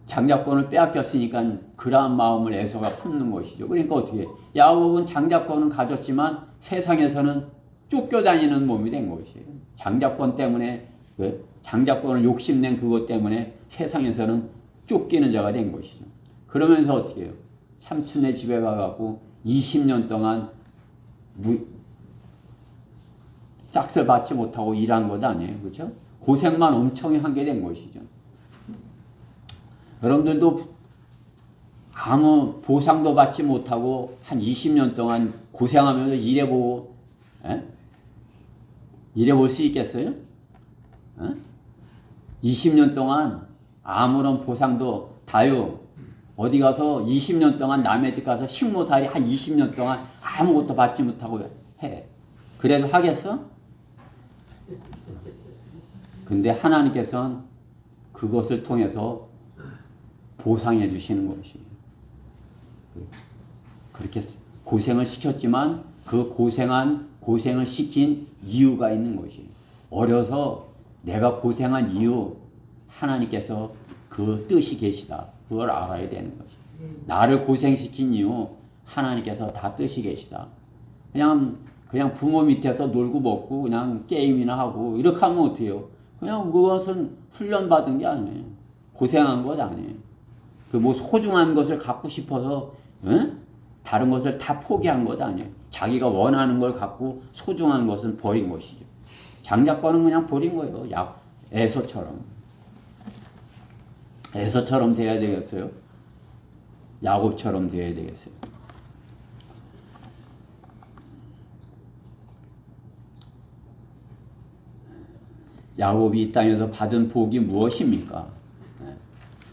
장자권을 빼앗겼으니까 그러한 마음을 에서가 품는 것이죠. 그러니까 어떻게 해요? 야곱은 장자권은 가졌지만 세상에서는 쫓겨다니는 몸이 된 것이에요. 장자권 때문에 장자권을 욕심낸 그것 때문에 세상에서는 쫓기는 자가 된 것이죠. 그러면서 어떻게 해요? 삼촌네 집에 가갖고 20년 동안 싹을 받지 못하고 일한 것 아니에요. 그렇죠? 고생만 엄청 하게 된 것이죠. 여러분들도 아무 보상도 받지 못하고 한 20년 동안 고생하면서 일해볼 수 있겠어요? 20년 동안 아무런 보상도 어디 가서 20년 동안 남의 집 가서 식모살이 한 20년 동안 아무것도 받지 못하고 해. 그래도 하겠어? 근데 하나님께서는 그것을 통해서 보상해 주시는 것이. 그렇게 고생을 시켰지만 그 고생을 시킨 이유가 있는 것이. 어려서 내가 고생한 이유 하나님께서 그 뜻이 계시다. 그걸 알아야 되는 것이. 나를 고생시킨 이유 하나님께서 다 뜻이 계시다. 그냥 부모 밑에서 놀고 먹고 그냥 게임이나 하고 이렇게 하면 어때요? 그냥 그것은 훈련받은 게 아니에요. 고생한 것 아니에요. 그 뭐 소중한 것을 갖고 싶어서 다른 것을 다 포기한 것 아니에요. 자기가 원하는 걸 갖고 소중한 것은 버린 것이죠. 장자권은 그냥 버린 거예요. 에서처럼 돼야 되겠어요? 야곱처럼 돼야 되겠어요? 야곱이 이 땅에서 받은 복이 무엇입니까?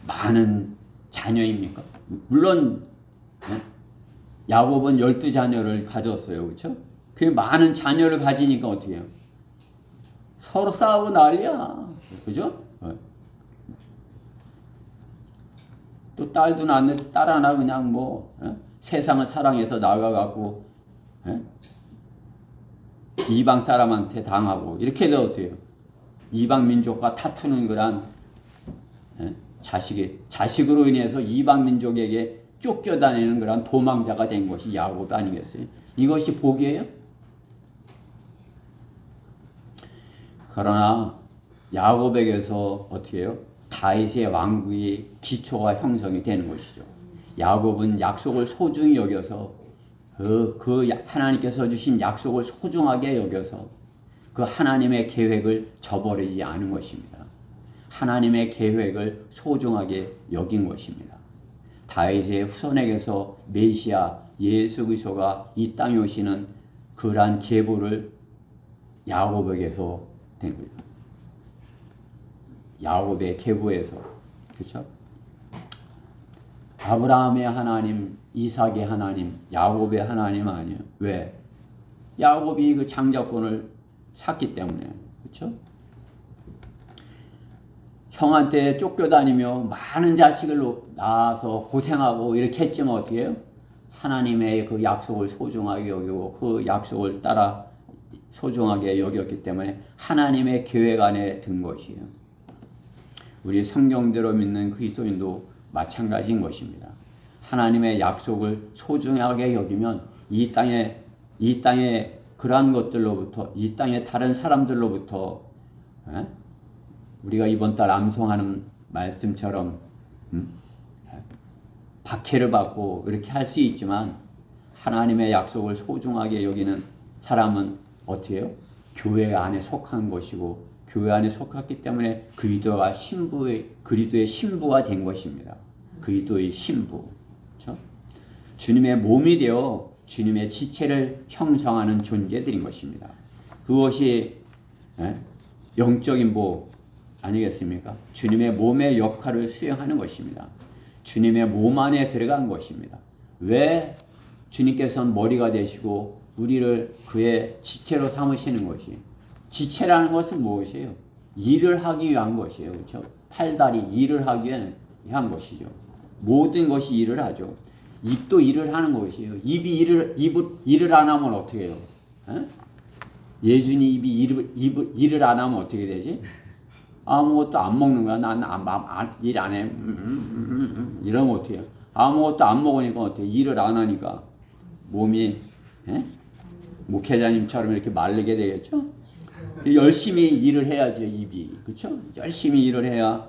많은 자녀입니까? 물론 야곱은 12자녀를 가졌어요. 그렇죠? 그 많은 자녀를 가지니까 어떻게 해요? 서로 싸우고 난리야. 그죠? 또 딸도 낳는데 딸 하나 그냥 세상을 사랑해서 나가갖고 이방 사람한테 당하고 이렇게 되어 어때요? 이방 민족과 다투는 그런 자식으로 인해서 이방 민족에게 쫓겨다니는 그런 도망자가 된 것이 야곱 아니겠어요? 이것이 복이에요? 그러나 야곱에게서 어떻게 해요? 다윗의 왕국의 기초가 형성이 되는 것이죠. 야곱은 약속을 소중히 여겨서 그 하나님께서 주신 약속을 소중하게 여겨서 그 하나님의 계획을 저버리지 않은 것입니다. 하나님의 계획을 소중하게 여긴 것입니다. 다윗의 후손에게서 메시아 예수 그리스도가 이 땅에 오시는 그러한 계보를 야곱에게서 된 거죠. 야곱의 계보에서. 그렇죠? 아브라함의 하나님, 이삭의 하나님, 야곱의 하나님 아니에요. 왜? 야곱이 그 장자권을 샀기 때문에. 그렇죠? 형한테 쫓겨다니며 많은 자식을 낳아서 고생하고 이렇게 했지만 어떻게 해요? 하나님의 그 약속을 소중하게 여기고 그 약속을 따라 소중하게 여겼기 때문에 하나님의 계획 안에 든 것이에요. 우리 성경대로 믿는 그리스도인도 마찬가지인 것입니다. 하나님의 약속을 소중하게 여기면 이 땅에 그러한 것들로부터, 이 땅의 다른 사람들로부터 우리가 이번 달 암송하는 말씀처럼 박해를 받고 이렇게 할 수 있지만 하나님의 약속을 소중하게 여기는 사람은 어떻게 해요? 교회 안에 속한 것이고 교회 안에 속했기 때문에 그리스도의 신부가 된 것입니다. 그리스도의 신부. 그렇죠? 주님의 몸이 되어 주님의 지체를 형성하는 존재들인 것입니다. 그것이 영적인 복 아니겠습니까? 주님의 몸의 역할을 수행하는 것입니다. 주님의 몸 안에 들어간 것입니다. 왜 주님께서는 머리가 되시고 우리를 그의 지체로 삼으시는 것이? 지체라는 것은 무엇이에요? 일을 하기 위한 것이에요. 그렇죠? 팔다리 일을 하기 위한 것이죠. 모든 것이 일을 하죠. 입도 일을 하는 것이에요. 입이 일을 안 하면 어떻게 해요? 예준이 입이 일을 안 하면 어떻게 되지? 아무것도 안 먹는 거야. 난 일 안 해. 이러면 어떻게 해요? 아무것도 안 먹으니까 어떻게 해요? 일을 안 하니까 몸이 목회자님처럼 이렇게 마르게 되겠죠? 열심히 일을 해야지 입이. 그렇죠? 열심히 일을 해야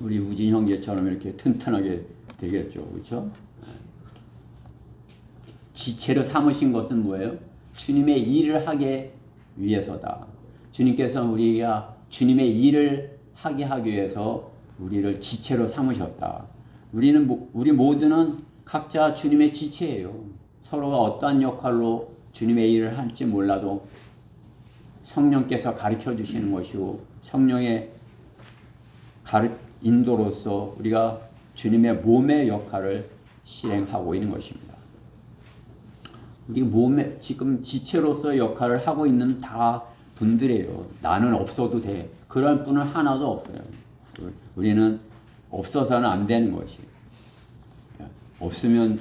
우리 우진 형제처럼 이렇게 튼튼하게 되겠죠. 그렇죠? 지체로 삼으신 것은 뭐예요? 주님의 일을 하게 위해서다. 주님께서 우리가 주님의 일을 하게 하기 위해서 우리를 지체로 삼으셨다. 우리 모두는 각자 주님의 지체예요. 서로가 어떠한 역할로 주님의 일을 할지 몰라도 성령께서 가르쳐 주시는 것이고 성령의 인도로서 우리가 주님의 몸의 역할을 실행하고 있는 것입니다. 우리 몸에 지금 지체로서 역할을 하고 있는 다 분들이에요. 나는 없어도 돼. 그런 분은 하나도 없어요. 우리는 없어서는 안 되는 것이. 없으면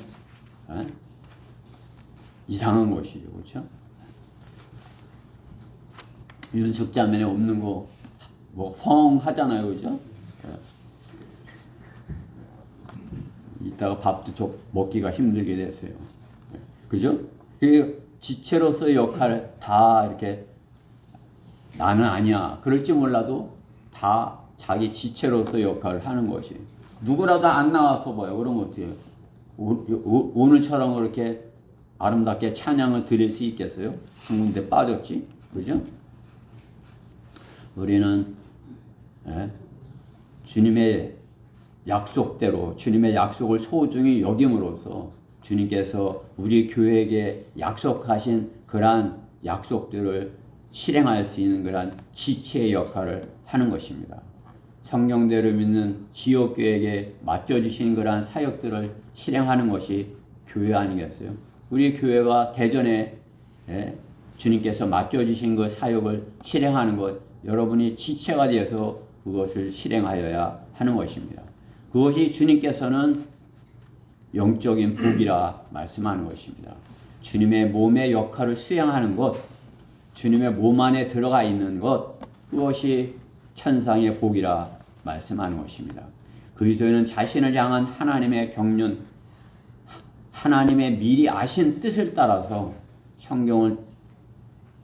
이상한 것이죠. 그렇죠? 윤숙자매에 없는 거 뭐 펑하잖아요. 그죠? 이따가 밥도 먹기가 힘들게 됐어요. 그죠? 그 지체로서의 역할 다 이렇게 나는 아니야. 그럴지 몰라도 다 자기 지체로서의 역할을 하는 것이. 누구라도 안 나와서 봐요. 그러면 어떻게 해요? 오늘처럼 그렇게 아름답게 찬양을 드릴 수 있겠어요? 한 군데 빠졌지. 그죠? 우리는 주님의 약속대로 주님의 약속을 소중히 여김으로써 주님께서 우리 교회에게 약속하신 그러한 약속들을 실행할 수 있는 그러한 지체의 역할을 하는 것입니다. 성경대로 믿는 지역교회에게 맡겨주신 그러한 사역들을 실행하는 것이 교회 아니겠어요? 우리 교회가 대전에 주님께서 맡겨주신 그 사역을 실행하는 것, 여러분이 지체가 되어서 그것을 실행하여야 하는 것입니다. 그것이 주님께서는 영적인 복이라 말씀하는 것입니다. 주님의 몸의 역할을 수행하는 것, 주님의 몸 안에 들어가 있는 것, 그것이 천상의 복이라 말씀하는 것입니다. 그리스도인은 자신을 향한 하나님의 경륜, 하나님의 미리 아신 뜻을 따라서 성경을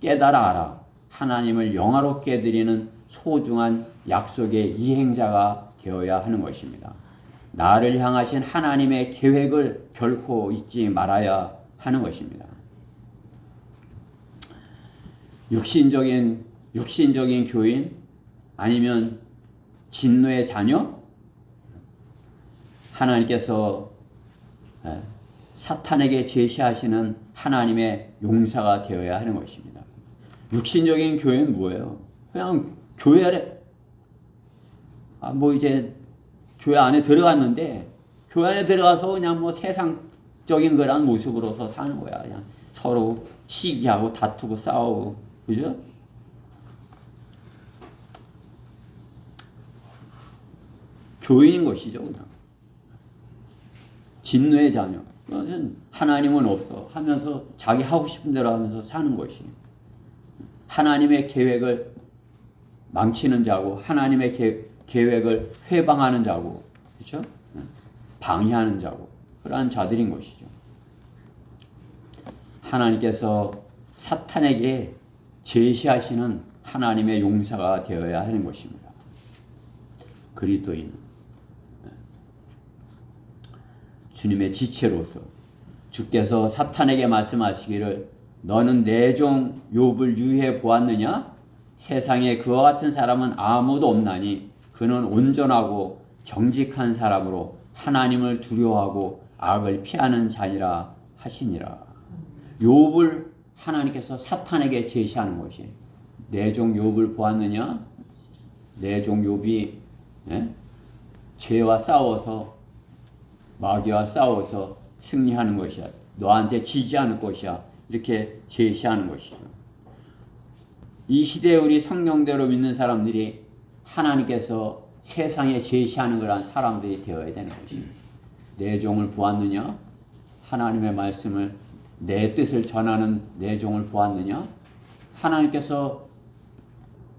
깨달아 알아 하나님을 영화롭게 드리는 소중한 약속의 이행자가 되어야 하는 것입니다. 나를 향하신 하나님의 계획을 결코 잊지 말아야 하는 것입니다. 육신적인 교인 아니면 진노의 자녀, 하나님께서 사탄에게 제시하시는 하나님의 용사가 되어야 하는 것입니다. 육신적인 교회는 뭐예요? 그냥 교회 안에 이제 교회 안에 들어갔는데 교회 안에 들어가서 그냥 뭐 세상적인 그런 모습으로서 사는 거야. 그냥 서로 시기하고 다투고 싸우고, 그죠? 교인인 것이죠, 그냥. 진노의 자녀. 하나님은 없어 하면서 자기 하고 싶은 대로 하면서 사는 것이. 하나님의 계획을 망치는 자고, 하나님의 계획을 회방하는 자고, 그렇죠? 방해하는 자고, 그러한 자들인 것이죠. 하나님께서 사탄에게 제시하시는 하나님의 용사가 되어야 하는 것입니다. 그리스도인은 주님의 지체로서 주께서 사탄에게 말씀하시기를 너는 내 종 욥을 유해 보았느냐? 세상에 그와 같은 사람은 아무도 없나니 그는 온전하고 정직한 사람으로 하나님을 두려워하고 악을 피하는 자니라 하시니라. 욥을 하나님께서 사탄에게 제시하는 것이, 내 종 욥을 보았느냐? 내 종 욥이 죄와 싸워서, 마귀와 싸워서 승리하는 것이야. 너한테 지지 않을 것이야. 이렇게 제시하는 것이죠. 이 시대에 우리 성경대로 믿는 사람들이 하나님께서 세상에 제시하는 그런 사람들이 되어야 되는 것입니다. 내 종을 보았느냐? 하나님의 말씀을, 내 뜻을 전하는 내 종을 보았느냐? 하나님께서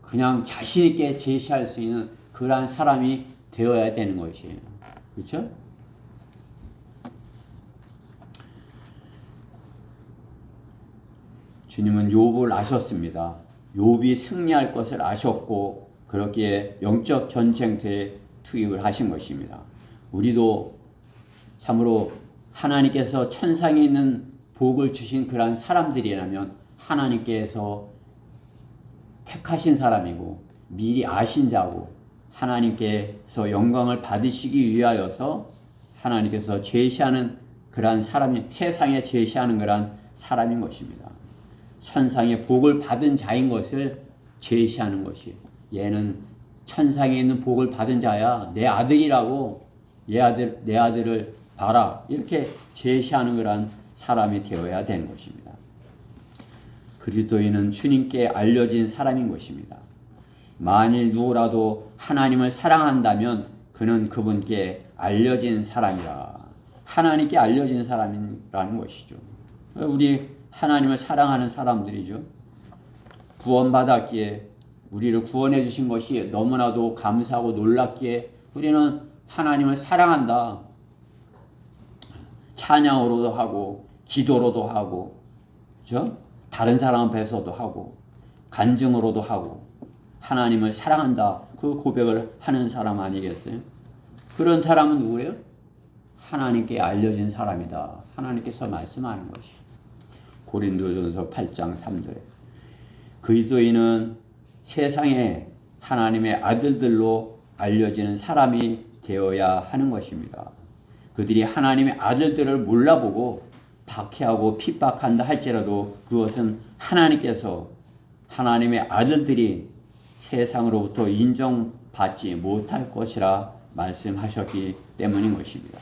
그냥 자신 있게 제시할 수 있는 그러한 사람이 되어야 되는 것이에요. 그렇죠? 주님은 욥을 아셨습니다. 욥이 승리할 것을 아셨고 그렇기에 영적 전쟁터에 투입을 하신 것입니다. 우리도 참으로 하나님께서 천상에 있는 복을 주신 그러한 사람들이라면 하나님께서 택하신 사람이고 미리 아신 자고 하나님께서 영광을 받으시기 위하여서 하나님께서 제시하는 그러한 사람이, 세상에 제시하는 그러한 사람인 것입니다. 천상의 복을 받은 자인 것을 제시하는 것이, 얘는 천상에 있는 복을 받은 자야, 내 아들이라고, 내 아들을 봐라, 이렇게 제시하는 그런 사람이 되어야 되는 것입니다. 그리스도인은 주님께 알려진 사람인 것입니다. 만일 누구라도 하나님을 사랑한다면 그는 그분께 알려진 사람이라. 하나님께 알려진 사람이라는 것이죠. 우리 하나님을 사랑하는 사람들이죠. 구원받았기에 우리를 구원해 주신 것이 너무나도 감사하고 놀랍기에 우리는 하나님을 사랑한다. 찬양으로도 하고 기도로도 하고, 그렇죠? 다른 사람 앞에서도 하고 간증으로도 하고 하나님을 사랑한다. 그 고백을 하는 사람 아니겠어요? 그런 사람은 누구예요? 하나님께 알려진 사람이다. 하나님께서 말씀하는 것이. 고린도전서 8장 3절에 그리스도인은 세상에 하나님의 아들들로 알려지는 사람이 되어야 하는 것입니다. 그들이 하나님의 아들들을 몰라보고 박해하고 핍박한다 할지라도 그것은 하나님께서 하나님의 아들들이 세상으로부터 인정받지 못할 것이라 말씀하셨기 때문인 것입니다.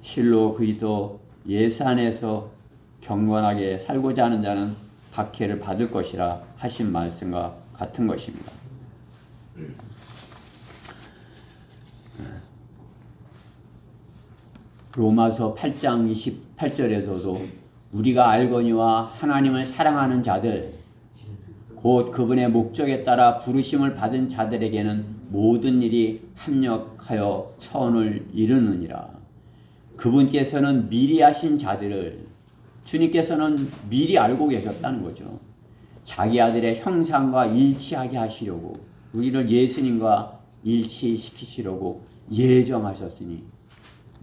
실로 그리스도 예수 안에서 경건하게 살고자 하는 자는 박해를 받을 것이라 하신 말씀과 같은 것입니다. 로마서 8장 28절에서도 우리가 알거니와 하나님을 사랑하는 자들 곧 그분의 목적에 따라 부르심을 받은 자들에게는 모든 일이 합력하여 선을 이루느니라. 그분께서는 미리 하신 자들을 주님께서는 미리 알고 계셨다는 거죠. 자기 아들의 형상과 일치하게 하시려고 우리를 예수님과 일치시키시려고 예정하셨으니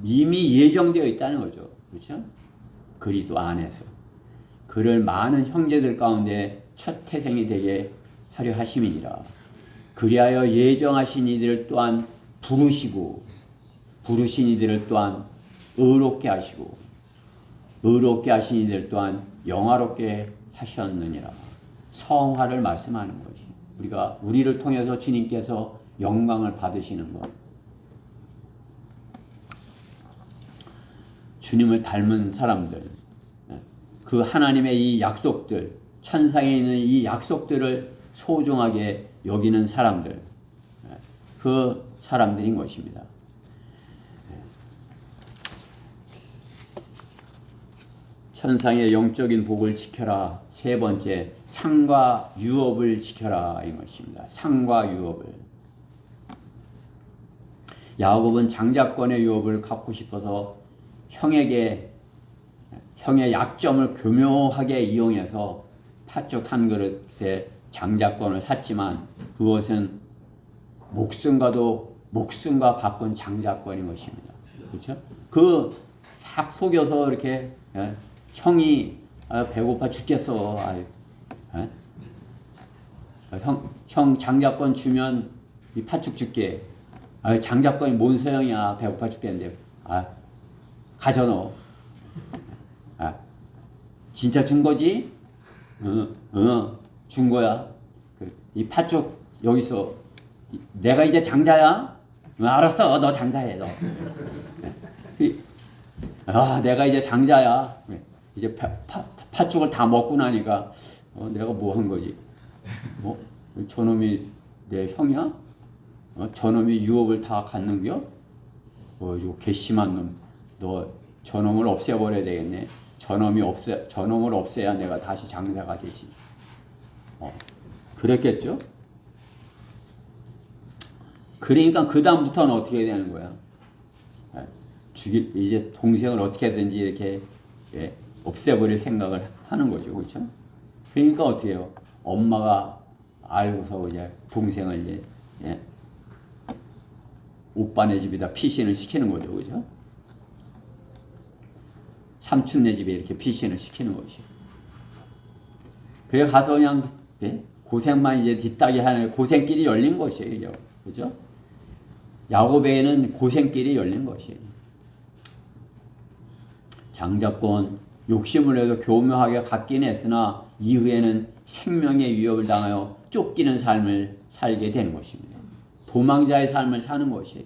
이미 예정되어 있다는 거죠. 그렇죠? 그리스도 안에서 그를 많은 형제들 가운데 첫 태생이 되게 하려 하심이니라. 그리하여 예정하신 이들을 또한 부르시고 부르신 이들을 또한 의롭게 하시고 의롭게 하신 이들 또한 영화롭게 하셨느니라. 성화를 말씀하는 것이 우리를 통해서 주님께서 영광을 받으시는 것. 주님을 닮은 사람들, 그 하나님의 이 약속들, 천상에 있는 이 약속들을 소중하게 여기는 사람들, 그 사람들인 것입니다. 천상의 영적인 복을 지켜라. 세 번째, 상과 유업을 지켜라. 이 것입니다. 상과 유업을. 야곱은 장자권의 유업을 갖고 싶어서 형의 약점을 교묘하게 이용해서 팥죽 한 그릇에 장자권을 샀지만 그것은 목숨과 바꾼 장자권인 것입니다. 그렇죠? 그 싹 속여서 이렇게 형이 배고파 죽겠어. 형 장자권 주면 이 팥죽 줄게. 장자권이 뭔 소용이야. 배고파 죽겠는데. 가져 너. 진짜 준 거지? 준 거야. 이 팥죽 여기서 내가 이제 장자야? 알았어. 너 장자해 너. 내가 이제 장자야. 이제 팥죽을 다 먹고 나니까 내가 뭐 한 거지? 저놈이 내 형이야? 저놈이 유업을 다 갖는겨? 요 괘씸한 놈. 너 저놈을 없애버려야 되겠네. 저놈을 없애야 내가 다시 장자가 되지. 그랬겠죠? 그러니까 그 다음부터는 어떻게 되는 거야? 이제 동생을 어떻게든지 이렇게 없애버릴 생각을 하는 거죠. 그렇죠? 그러니까 어떻게 해요? 엄마가 알고서 이제 동생을 이제 오빠네 집에다 피신을 시키는 거죠. 그렇죠? 삼촌네 집에 이렇게 피신을 시키는 것이. 그래 가서 그냥 고생만 이제 뒷따기 하는 고생길이 열린 것이에요. 그죠? 야곱에게는 고생길이 열린 것이에요. 장자권 욕심을 해서 교묘하게 갖긴 했으나 이후에는 생명의 위협을 당하여 쫓기는 삶을 살게 되는 것입니다. 도망자의 삶을 사는 것이에요.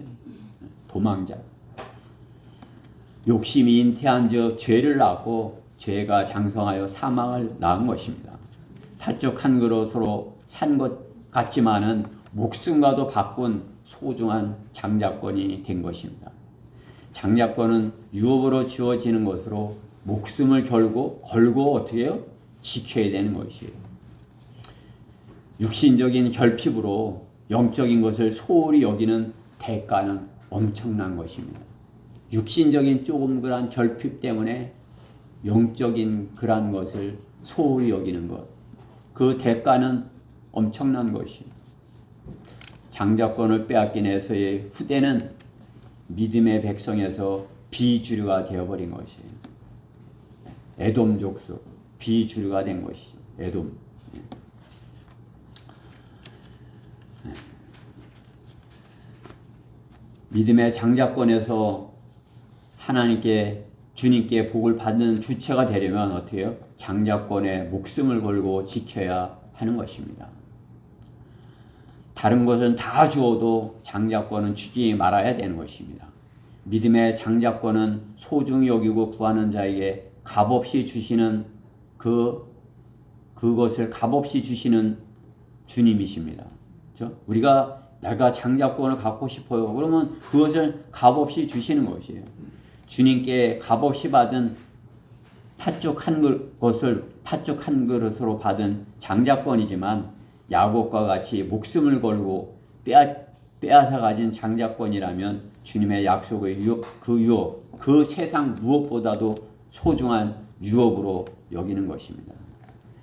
도망자. 욕심이 잉태한 즉 죄를 낳고 죄가 장성하여 사망을 낳은 것입니다. 팥죽 한 그릇으로 산 것 같지만은 목숨과도 바꾼 소중한 장자권이 된 것입니다. 장자권은 유업으로 주어지는 것으로 목숨을 걸고 어떻게 해요? 지켜야 되는 것이에요. 육신적인 결핍으로 영적인 것을 소홀히 여기는 대가는 엄청난 것입니다. 육신적인 조금 그런 결핍 때문에 영적인 그런 것을 소홀히 여기는 것, 그 대가는 엄청난 것이에요. 장자권을 빼앗긴 에서의 후대는 믿음의 백성에서 비주류가 되어버린 것이에요. 에돔 족속, 비주류가 된 것이죠. 에돔. 믿음의 장자권에서 주님께 복을 받는 주체가 되려면 어떻게 해요? 장자권에 목숨을 걸고 지켜야 하는 것입니다. 다른 것은 다 주어도 장자권은 주지 말아야 되는 것입니다. 믿음의 장자권은 소중히 여기고 구하는 자에게 값없이 주시는 그것을 값없이 주시는 주님이십니다. 그렇죠? 내가 장자권을 갖고 싶어요. 그러면 그것을 값없이 주시는 것이에요. 주님께 값없이 받은 팥죽 한 그릇으로 받은 장자권이지만 야곱과 같이 목숨을 걸고 빼앗아 가진 장자권이라면 주님의 약속의 유업, 그 세상 무엇보다도 소중한 유업으로 여기는 것입니다.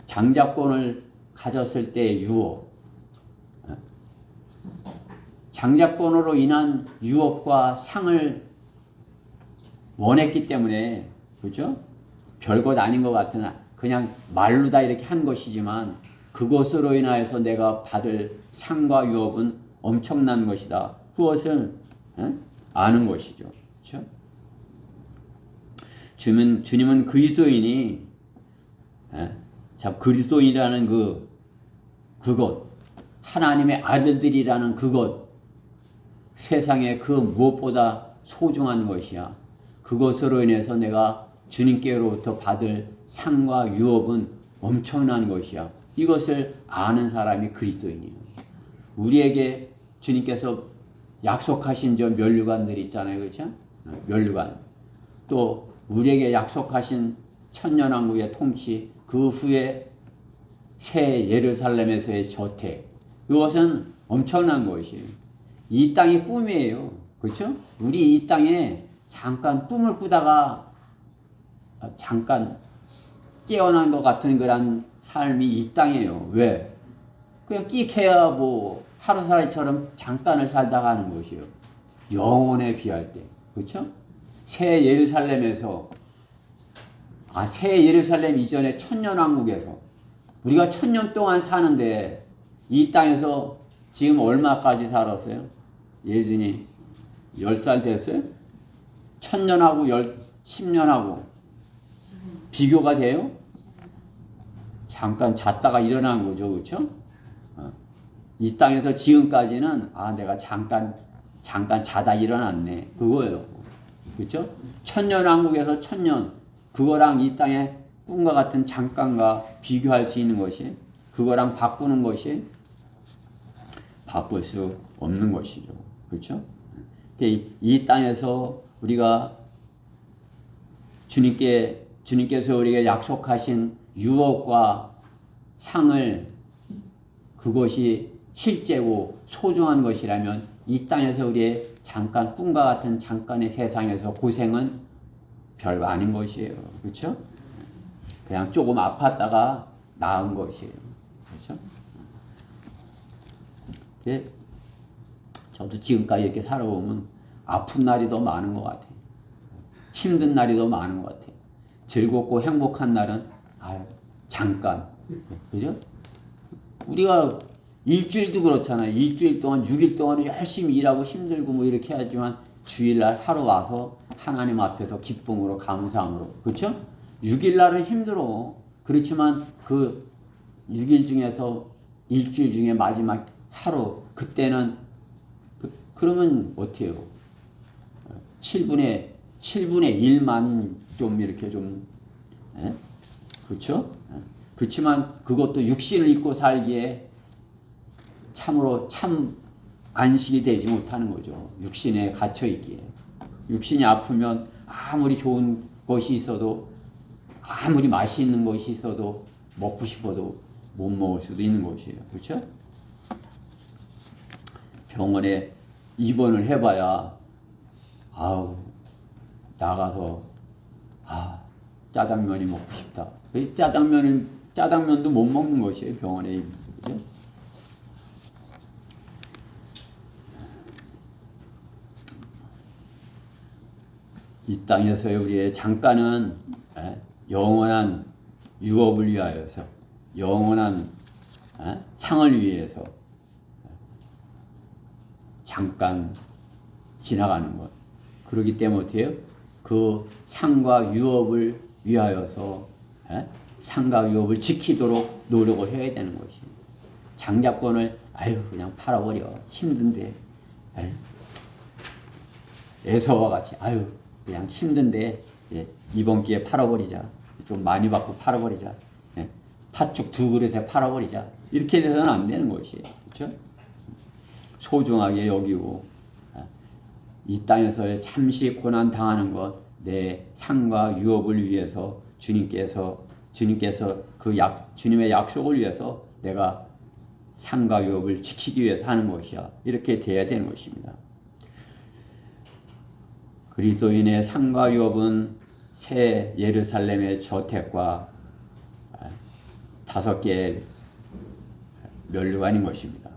장자권을 가졌을 때의 유업, 장자권으로 인한 유업과 상을 원했기 때문에, 그렇죠? 별것 아닌 것 같은 그냥 말로 다 이렇게 한 것이지만 그것으로 인하여서 내가 받을 상과 유업은 엄청난 것이다. 그것을 아는 것이죠. 그렇죠? 주님은 그리스도인이 그리스도인이라는 그것, 하나님의 아들들이라는 그것, 세상에 그 무엇보다 소중한 것이야. 그것으로 인해서 내가 주님께로부터 받을 상과 유업은 엄청난 것이야. 이것을 아는 사람이 그리스도인이에요. 우리에게 주님께서 약속하신 저 면류관들이 있잖아요. 그렇죠? 면류관. 또 우리에게 약속하신 천년왕국의 통치, 그 후에 새 예루살렘에서의 저택. 이것은 엄청난 것이에요. 이 땅이 꿈이에요. 그렇죠? 우리 이 땅에 잠깐 꿈을 꾸다가 잠깐 깨어난 것 같은 그런 삶이 이 땅이에요. 왜? 그냥 끼케야 뭐 하루살이처럼 잠깐을 살다가 하는 것이에요. 영혼에 비할 때. 그렇죠? 새 예루살렘에서 새 예루살렘 이전에 천년왕국에서 우리가 1000년 동안 사는데 이 땅에서 지금 얼마까지 살았어요? 예준이 10살 됐어요? 1000년하고 10년하고 비교가 돼요? 잠깐 잤다가 일어난 거죠. 그렇죠? 이 땅에서 지금까지는 내가 잠깐 자다 일어났네. 그거예요. 그렇죠? 1000년왕국에서 1000년 그거랑 이 땅의 꿈과 같은 잠깐과 비교할 수 있는 것이, 그거랑 바꾸는 것이 바꿀 수 없는 것이죠. 그렇죠? 이 땅에서 우리가 주님께서 우리에게 약속하신 유업과 상을, 그것이 실제고 소중한 것이라면 이 땅에서 우리의 잠깐 꿈과 같은 잠깐의 세상에서 고생은 별거 아닌 것이에요. 그렇죠? 그냥 조금 아팠다가 나은 것이에요. 그렇죠? 저도 지금까지 이렇게 살아보면 아픈 날이 더 많은 것 같아요. 힘든 날이 더 많은 것 같아요. 즐겁고 행복한 날은 잠깐. 그죠? 우리가 일주일도 그렇잖아요. 일주일 동안 6일 동안 열심히 일하고 힘들고 뭐 이렇게 하지만 주일날 하루 와서 하나님 앞에서 기쁨으로 감사함으로. 그렇죠? 6일날은 힘들어. 그렇지만 그 6일 중에서 일주일 중에 마지막 하루, 그때는 그러면 어떻게 해요? 7분의 1만 좀 이렇게 좀, 그렇죠? 그렇지만 그것도 육신을 입고 살기에 참으로 참 안식이 되지 못하는 거죠. 육신에 갇혀 있기에. 육신이 아프면 아무리 좋은 것이 있어도, 아무리 맛있는 것이 있어도 먹고 싶어도 못 먹을 수도 있는 것이에요. 그렇죠? 병원에 입원을 해봐야 아우 나가서 짜장면이 먹고 싶다. 짜장면도 못 먹는 것이에요. 병원에. 그죠? 이 땅에서의 우리의 잠깐은 영원한 유업을 위하여서, 영원한 상을 위해서 잠깐 지나가는 것. 그렇기 때문에 어때요? 그 상과 유업을 위하여서 상과 유업을 지키도록 노력을 해야 되는 것입니다. 장자권을 그냥 팔아버려. 힘든데. 에서와 같이 그냥 힘든데 이번 기회에 팔아버리자. 좀 많이 받고 팔아버리자. 팥죽 2그릇에 팔아버리자. 이렇게 돼서는 안 되는 것이에요. 그렇죠? 소중하게 여기고 이 땅에서 잠시 고난 당하는 것, 내 상과 유업을 위해서 주님께서 주님의 약속을 위해서 내가 상과 유업을 지키기 위해서 하는 것이야. 이렇게 돼야 되는 것입니다. 그리스도인의 상과 유업은 새 예루살렘의 저택과 5개의 면류관인 것입니다.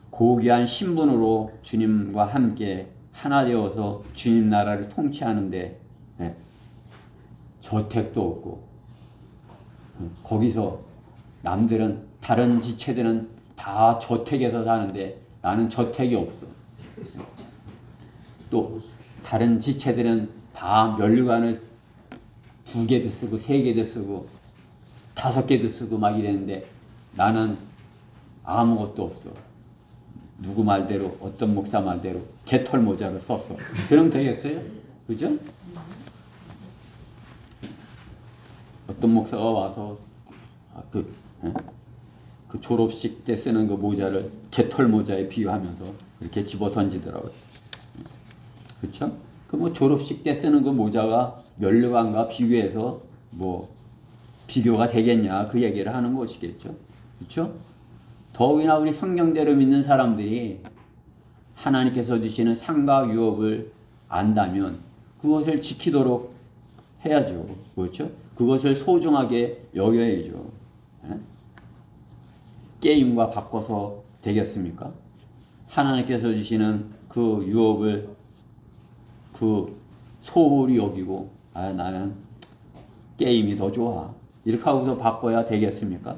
고귀한 신분으로 주님과 함께 하나 되어서 주님 나라를 통치하는데 저택도 없고, 거기서 남들은, 다른 지체들은 다 저택에서 사는데 나는 저택이 없어. 또 다른 지체들은 다 면류관을 2개도 쓰고 3개도 쓰고 5개도 쓰고 막 이랬는데 나는 아무것도 없어. 누구 말대로, 어떤 목사 말대로 개털 모자를 썼어. 그럼 되겠어요? 그죠? 어떤 목사가 와서 그 졸업식 때 쓰는 그 모자를 개털 모자에 비유하면서 이렇게 집어 던지더라고요. 그렇죠? 그 뭐 졸업식 때 쓰는 그 모자가 면류관과 비교해서 뭐 비교가 되겠냐, 그 얘기를 하는 것이겠죠. 그렇죠? 더욱이나 우리 성경대로 믿는 사람들이 하나님께서 주시는 상과 유업을 안다면 그것을 지키도록 해야죠. 그렇죠? 그것을 소중하게 여겨야죠. 게임과 바꿔서 되겠습니까? 하나님께서 주시는 그 유업을 소홀히 여기고 나는 게임이 더 좋아. 이렇게 하고서 바꿔야 되겠습니까?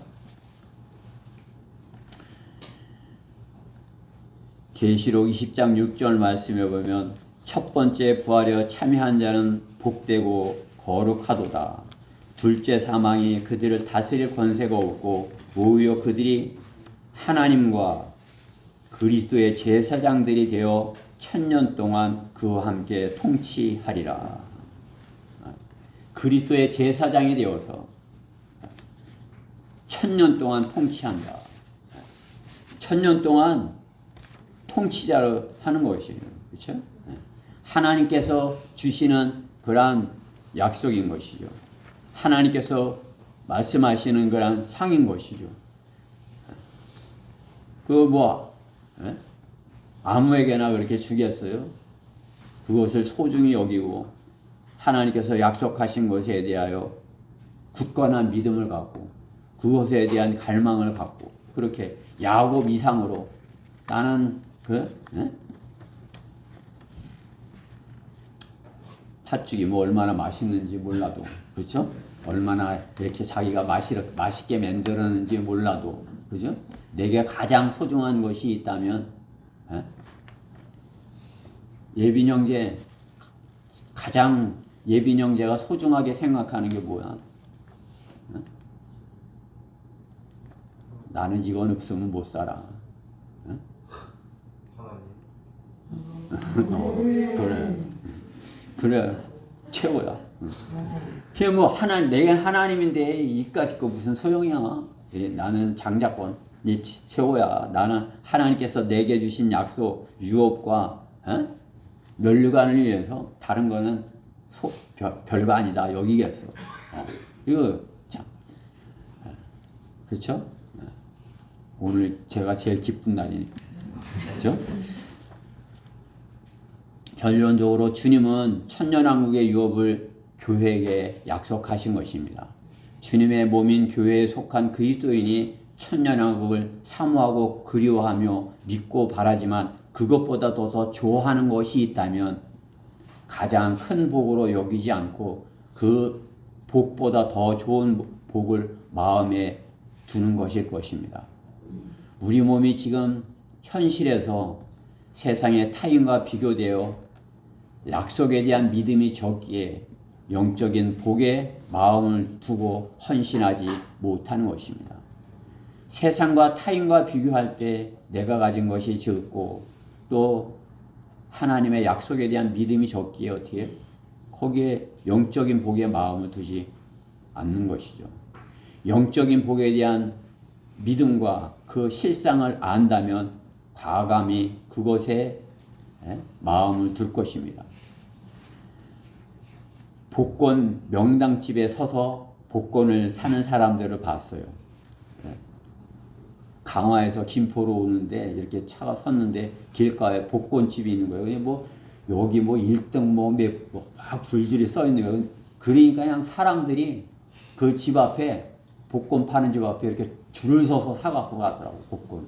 계시록 20장 6절 말씀에 보면 첫 번째 부활에 참여한 자는 복되고 거룩하도다. 둘째 사망이 그들을 다스릴 권세가 없고 오히려 그들이 하나님과 그리스도의 제사장들이 되어 1000년 동안 그와 함께 통치하리라. 그리스도의 제사장이 되어서 1000년 동안 통치한다. 1000년 동안 통치자로 하는 것이에요. 그렇죠? 하나님께서 주시는 그러한 약속인 것이죠. 하나님께서 말씀하시는 그러한 상인 것이죠. 아무에게나 그렇게 주겠어요? 그것을 소중히 여기고 하나님께서 약속하신 것에 대하여 굳건한 믿음을 갖고 그것에 대한 갈망을 갖고 그렇게 야곱 이상으로 나는 팥죽이 뭐 얼마나 맛있는지 몰라도, 그렇죠? 얼마나 이렇게 자기가 맛있게 만들었는지 몰라도, 그죠? 내게 가장 소중한 것이 있다면 예빈 형제, 가장 예빈 형제가 소중하게 생각하는 게 뭐야? 나는 이건 없으면 못 살아. 그래 최고야. 그게 뭐 내가 하나님인데 이까짓 거 무슨 소용이야? 나는 장자권 네 최고야. 나는 하나님께서 내게 주신 약속 유업과 면류관을 위해서 다른 거는 별거 아니다 여기겠어. 이거 참 그렇죠? 오늘 제가 제일 기쁜 날이니까 그렇죠? 결론적으로 주님은 천년왕국의 유업을 교회에게 약속하신 것입니다. 주님의 몸인 교회에 속한 그리스도인이 천년왕국을 사모하고 그리워하며 믿고 바라지만 그것보다 더 좋아하는 것이 있다면 가장 큰 복으로 여기지 않고 그 복보다 더 좋은 복을 마음에 두는 것일 것입니다. 우리 몸이 지금 현실에서 세상의 타인과 비교되어 약속에 대한 믿음이 적기에 영적인 복에 마음을 두고 헌신하지 못하는 것입니다. 세상과 타인과 비교할 때 내가 가진 것이 적고 또 하나님의 약속에 대한 믿음이 적기에 어떻게 거기에 영적인 복에 마음을 두지 않는 것이죠. 영적인 복에 대한 믿음과 그 실상을 안다면 과감히 그것에 마음을 둘 것입니다. 복권 명당집에 서서 복권을 사는 사람들을 봤어요. 강화에서 김포로 오는데 이렇게 차가 섰는데 길가에 복권집이 있는 거예요. 뭐 여기 뭐 1등 막 줄줄이 써 있는 거예요. 그러니까 그냥 사람들이 그 집 앞에 복권 파는 집 앞에 이렇게 줄을 서서 사갖고 가더라고 복권.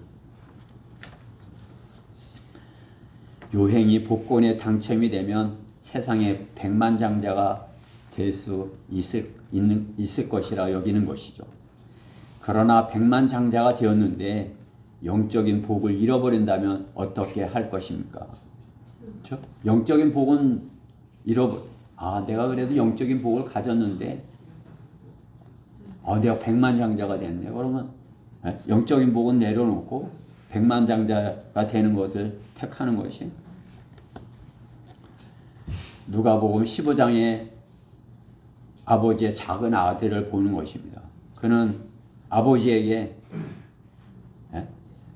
요행이 복권에 당첨이 되면 세상에 백만장자가 될 수 있을 것이라 여기는 것이죠. 그러나 백만장자가 되었는데 영적인 복을 잃어버린다면 어떻게 할 것입니까? 그렇죠? 영적인 복은 내가 그래도 영적인 복을 가졌는데 내가 백만장자가 됐네. 그러면 영적인 복은 내려놓고 백만장자가 되는 것을 택하는 것이 누가복음 15장에 아버지의 작은 아들을 보는 것입니다. 그는 아버지에게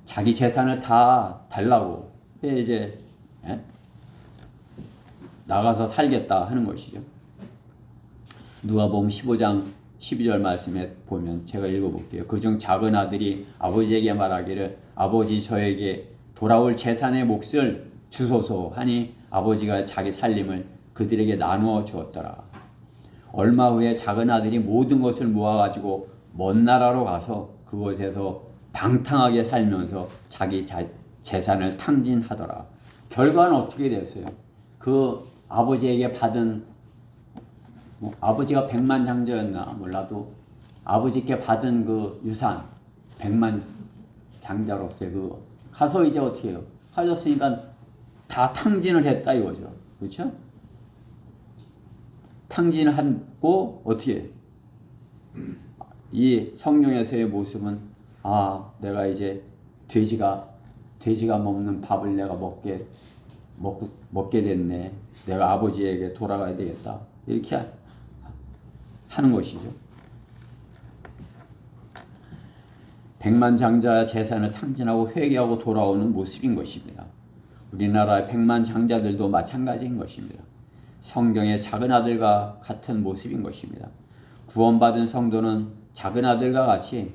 자기 재산을 다 달라고 이제 나가서 살겠다 하는 것이죠. 누가복음 15장 12절 말씀에 보면 제가 읽어볼게요. 그중 작은 아들이 아버지에게 말하기를 아버지 저에게 돌아올 재산의 몫을 주소서 하니 아버지가 자기 살림을 그들에게 나누어 주었더라. 얼마 후에 작은 아들이 모든 것을 모아가지고 먼 나라로 가서 그곳에서 방탕하게 살면서 자기 재산을 탕진하더라. 결과는 어떻게 됐어요? 그 아버지에게 받은 아버지가 백만장자였나 몰라도 아버지께 받은 그 유산 백만장자로서의 그 가서 이제 어떻게 해요? 가졌으니까 다 탕진을 했다 이거죠. 그렇죠? 탕진하고 어떻게 이 성령에서의 모습은 내가 이제 돼지가 먹는 밥을 내가 먹게 됐네. 내가 아버지에게 돌아가야 되겠다. 이렇게 하는 것이죠. 백만장자 재산을 탕진하고 회개하고 돌아오는 모습인 것입니다. 우리나라의 백만장자들도 마찬가지인 것입니다. 성경의 작은 아들과 같은 모습인 것입니다. 구원받은 성도는 작은 아들과 같이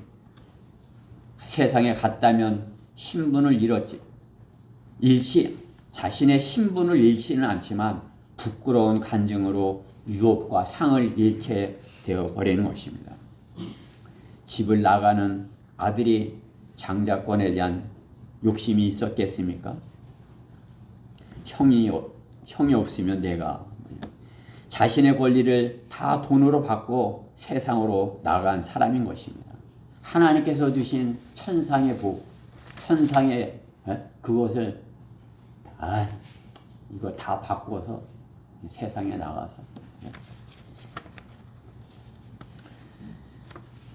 세상에 갔다면 신분을 자신의 신분을 잃지는 않지만 부끄러운 간증으로 유업과 상을 잃게 되어버리는 것입니다. 집을 나가는 아들이 장자권에 대한 욕심이 있었겠습니까? 형이 없으면 내가 자신의 권리를 다 돈으로 받고 세상으로 나간 사람인 것입니다. 하나님께서 주신 천상의 복, 천상의 그것을 이거 다 바꿔서 세상에 나가서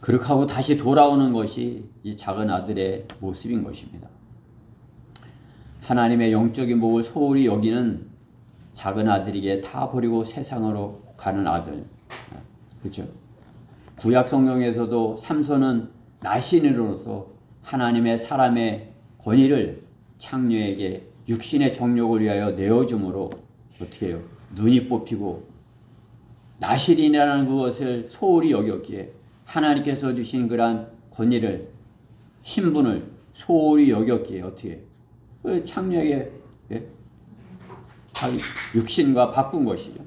그렇게 하고 다시 돌아오는 것이 이 작은 아들의 모습인 것입니다. 하나님의 영적인 복을 소홀히 여기는 작은 아들에게 다 버리고 세상으로 가는 아들. 그렇죠? 구약 성경에서도 삼손은 나신으로서 하나님의 사람의 권위를 창녀에게 육신의 정욕을 위하여 내어줌으로 어떻게 해요? 눈이 뽑히고 나실이라는 그것을 소홀히 여겼기에 하나님께서 주신 그러한 권위를 신분을 소홀히 여겼기에 어떻게 창녀에게 자기 육신과 바꾼 것이죠.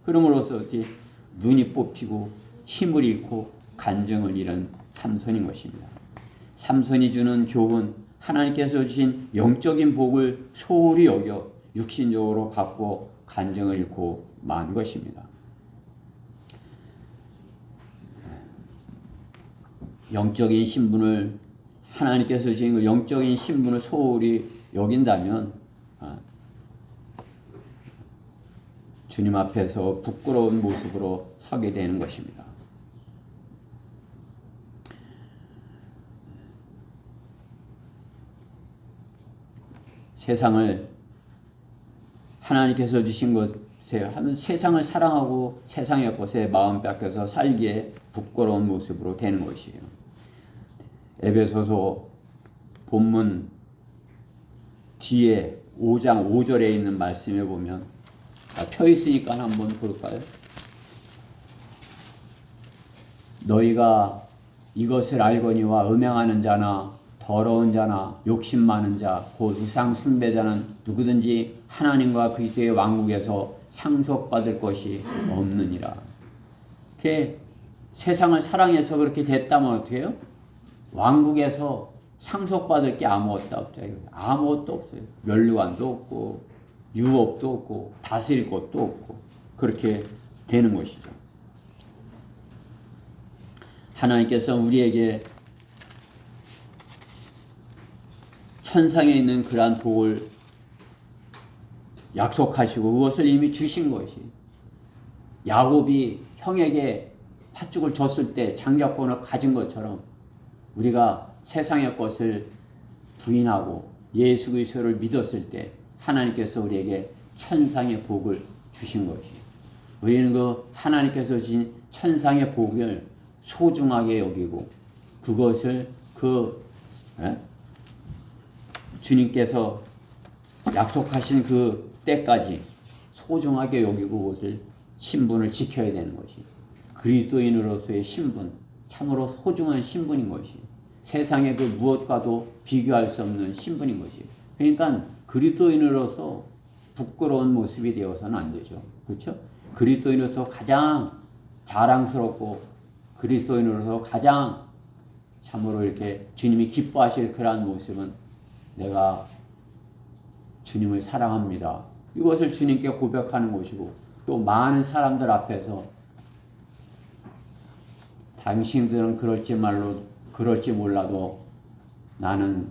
그러므로서 어떻게 눈이 뽑히고 힘을 잃고 간증을 잃은 삼손인 것입니다. 삼손이 주는 교훈, 하나님께서 주신 영적인 복을 소홀히 여겨 육신적으로 받고 간증을 잃고 만 것입니다. 영적인 신분을 하나님께서 주신 그 영적인 신분을 소홀히 여긴다면 주님 앞에서 부끄러운 모습으로 서게 되는 것입니다. 세상을 하나님께서 주신 것에 하면 세상을 사랑하고 세상의 것에 마음 뺏겨서 살기에 부끄러운 모습으로 되는 것이에요. 에베소서 본문 뒤에 5장 5절에 있는 말씀에 보면 펴 있으니까 한번 볼까요? 너희가 이것을 알거니와 음행하는 자나 더러운 자나 욕심 많은 자 곧 우상 숭배자는 누구든지 하나님과 그리스도의 왕국에서 상속받을 것이 없느니라. 그렇게 세상을 사랑해서 그렇게 됐다면 어떻게 해요? 왕국에서 상속받을 게 아무것도 없죠. 아무것도 없어요. 면류관도 없고 유업도 없고 다스릴 것도 없고 그렇게 되는 것이죠. 하나님께서 우리에게 천상에 있는 그러한 복을 약속하시고 그것을 이미 주신 것이 야곱이 형에게 팥죽을 줬을 때 장자권을 가진 것처럼 우리가 세상의 것을 부인하고 예수 그리스도를 믿었을 때 하나님께서 우리에게 천상의 복을 주신 것이 우리는 그 하나님께서 주신 천상의 복을 소중하게 여기고 그것을 주님께서 약속하신 그 때까지 소중하게 여기고 그것을 신분을 지켜야 되는 것이 그리스도인으로서의 신분 참으로 소중한 신분인 것이 세상의 그 무엇과도 비교할 수 없는 신분인 것이 그러니까 그리스도인으로서 부끄러운 모습이 되어서는 안 되죠. 그렇죠? 그리스도인으로서 가장 자랑스럽고 그리스도인으로서 가장 참으로 이렇게 주님이 기뻐하실 그러한 모습은 내가 주님을 사랑합니다. 이것을 주님께 고백하는 것이고 또 많은 사람들 앞에서 당신들은 그럴지 몰라도 나는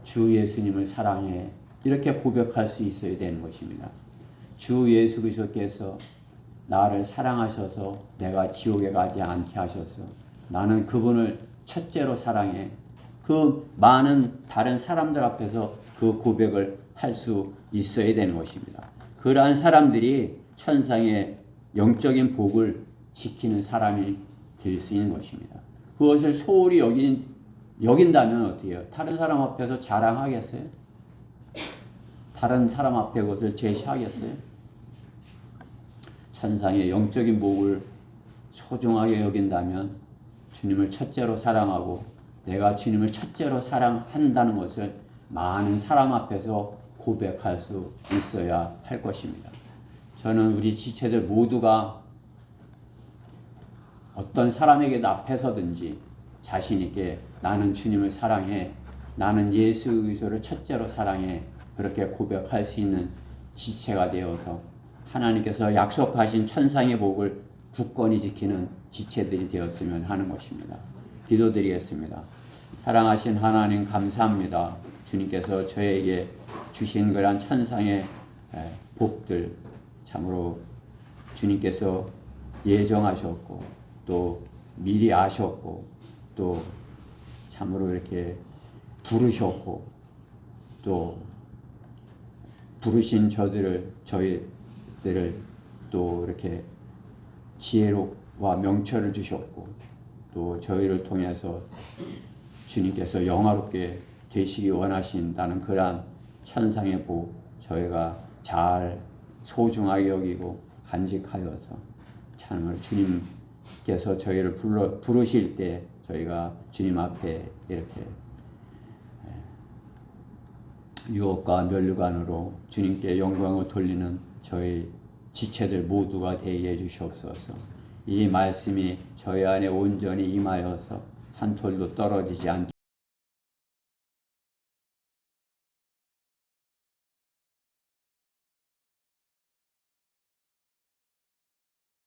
주 예수님을 사랑해 이렇게 고백할 수 있어야 되는 것입니다. 주 예수 그리스도께서 나를 사랑하셔서 내가 지옥에 가지 않게 하셔서 나는 그분을 첫째로 사랑해 그 많은 다른 사람들 앞에서 그 고백을 할 수 있어야 되는 것입니다. 그러한 사람들이 천상의 영적인 복을 지키는 사람이 될 수 있는 것입니다. 그것을 소홀히 여긴다면 어떻게 해요? 다른 사람 앞에서 자랑하겠어요? 다른 사람 앞에 그것을 제시하겠어요? 천상의 영적인 복을 소중하게 여긴다면 주님을 첫째로 사랑하고 내가 주님을 첫째로 사랑한다는 것을 많은 사람 앞에서 고백할 수 있어야 할 것입니다. 저는 우리 지체들 모두가 어떤 사람에게 앞에서든지 자신 있게 나는 주님을 사랑해, 나는 예수 그리스도를 첫째로 사랑해 그렇게 고백할 수 있는 지체가 되어서 하나님께서 약속하신 천상의 복을 굳건히 지키는 지체들이 되었으면 하는 것입니다. 기도드리겠습니다. 사랑하신 하나님 감사합니다. 주님께서 저에게 주신 그런 천상의 복들 참으로 주님께서 예정하셨고 또 미리 아셨고 또 참으로 이렇게 부르셨고 또 부르신 저희들을 또 이렇게 지혜로와 명철을 주셨고 또 저희를 통해서 주님께서 영화롭게 되시기 원하신다는 그러한 천상의 복 저희가 잘 소중하게 여기고 간직하여서 찬양을 주님께서 저희를 부르실 때 저희가 주님 앞에 이렇게 유업과 면류관으로 주님께 영광을 돌리는 저희 지체들 모두가 되게 해주시옵소서. 이 말씀이 저희 안에 온전히 임하여서 한 톨도 떨어지지 않게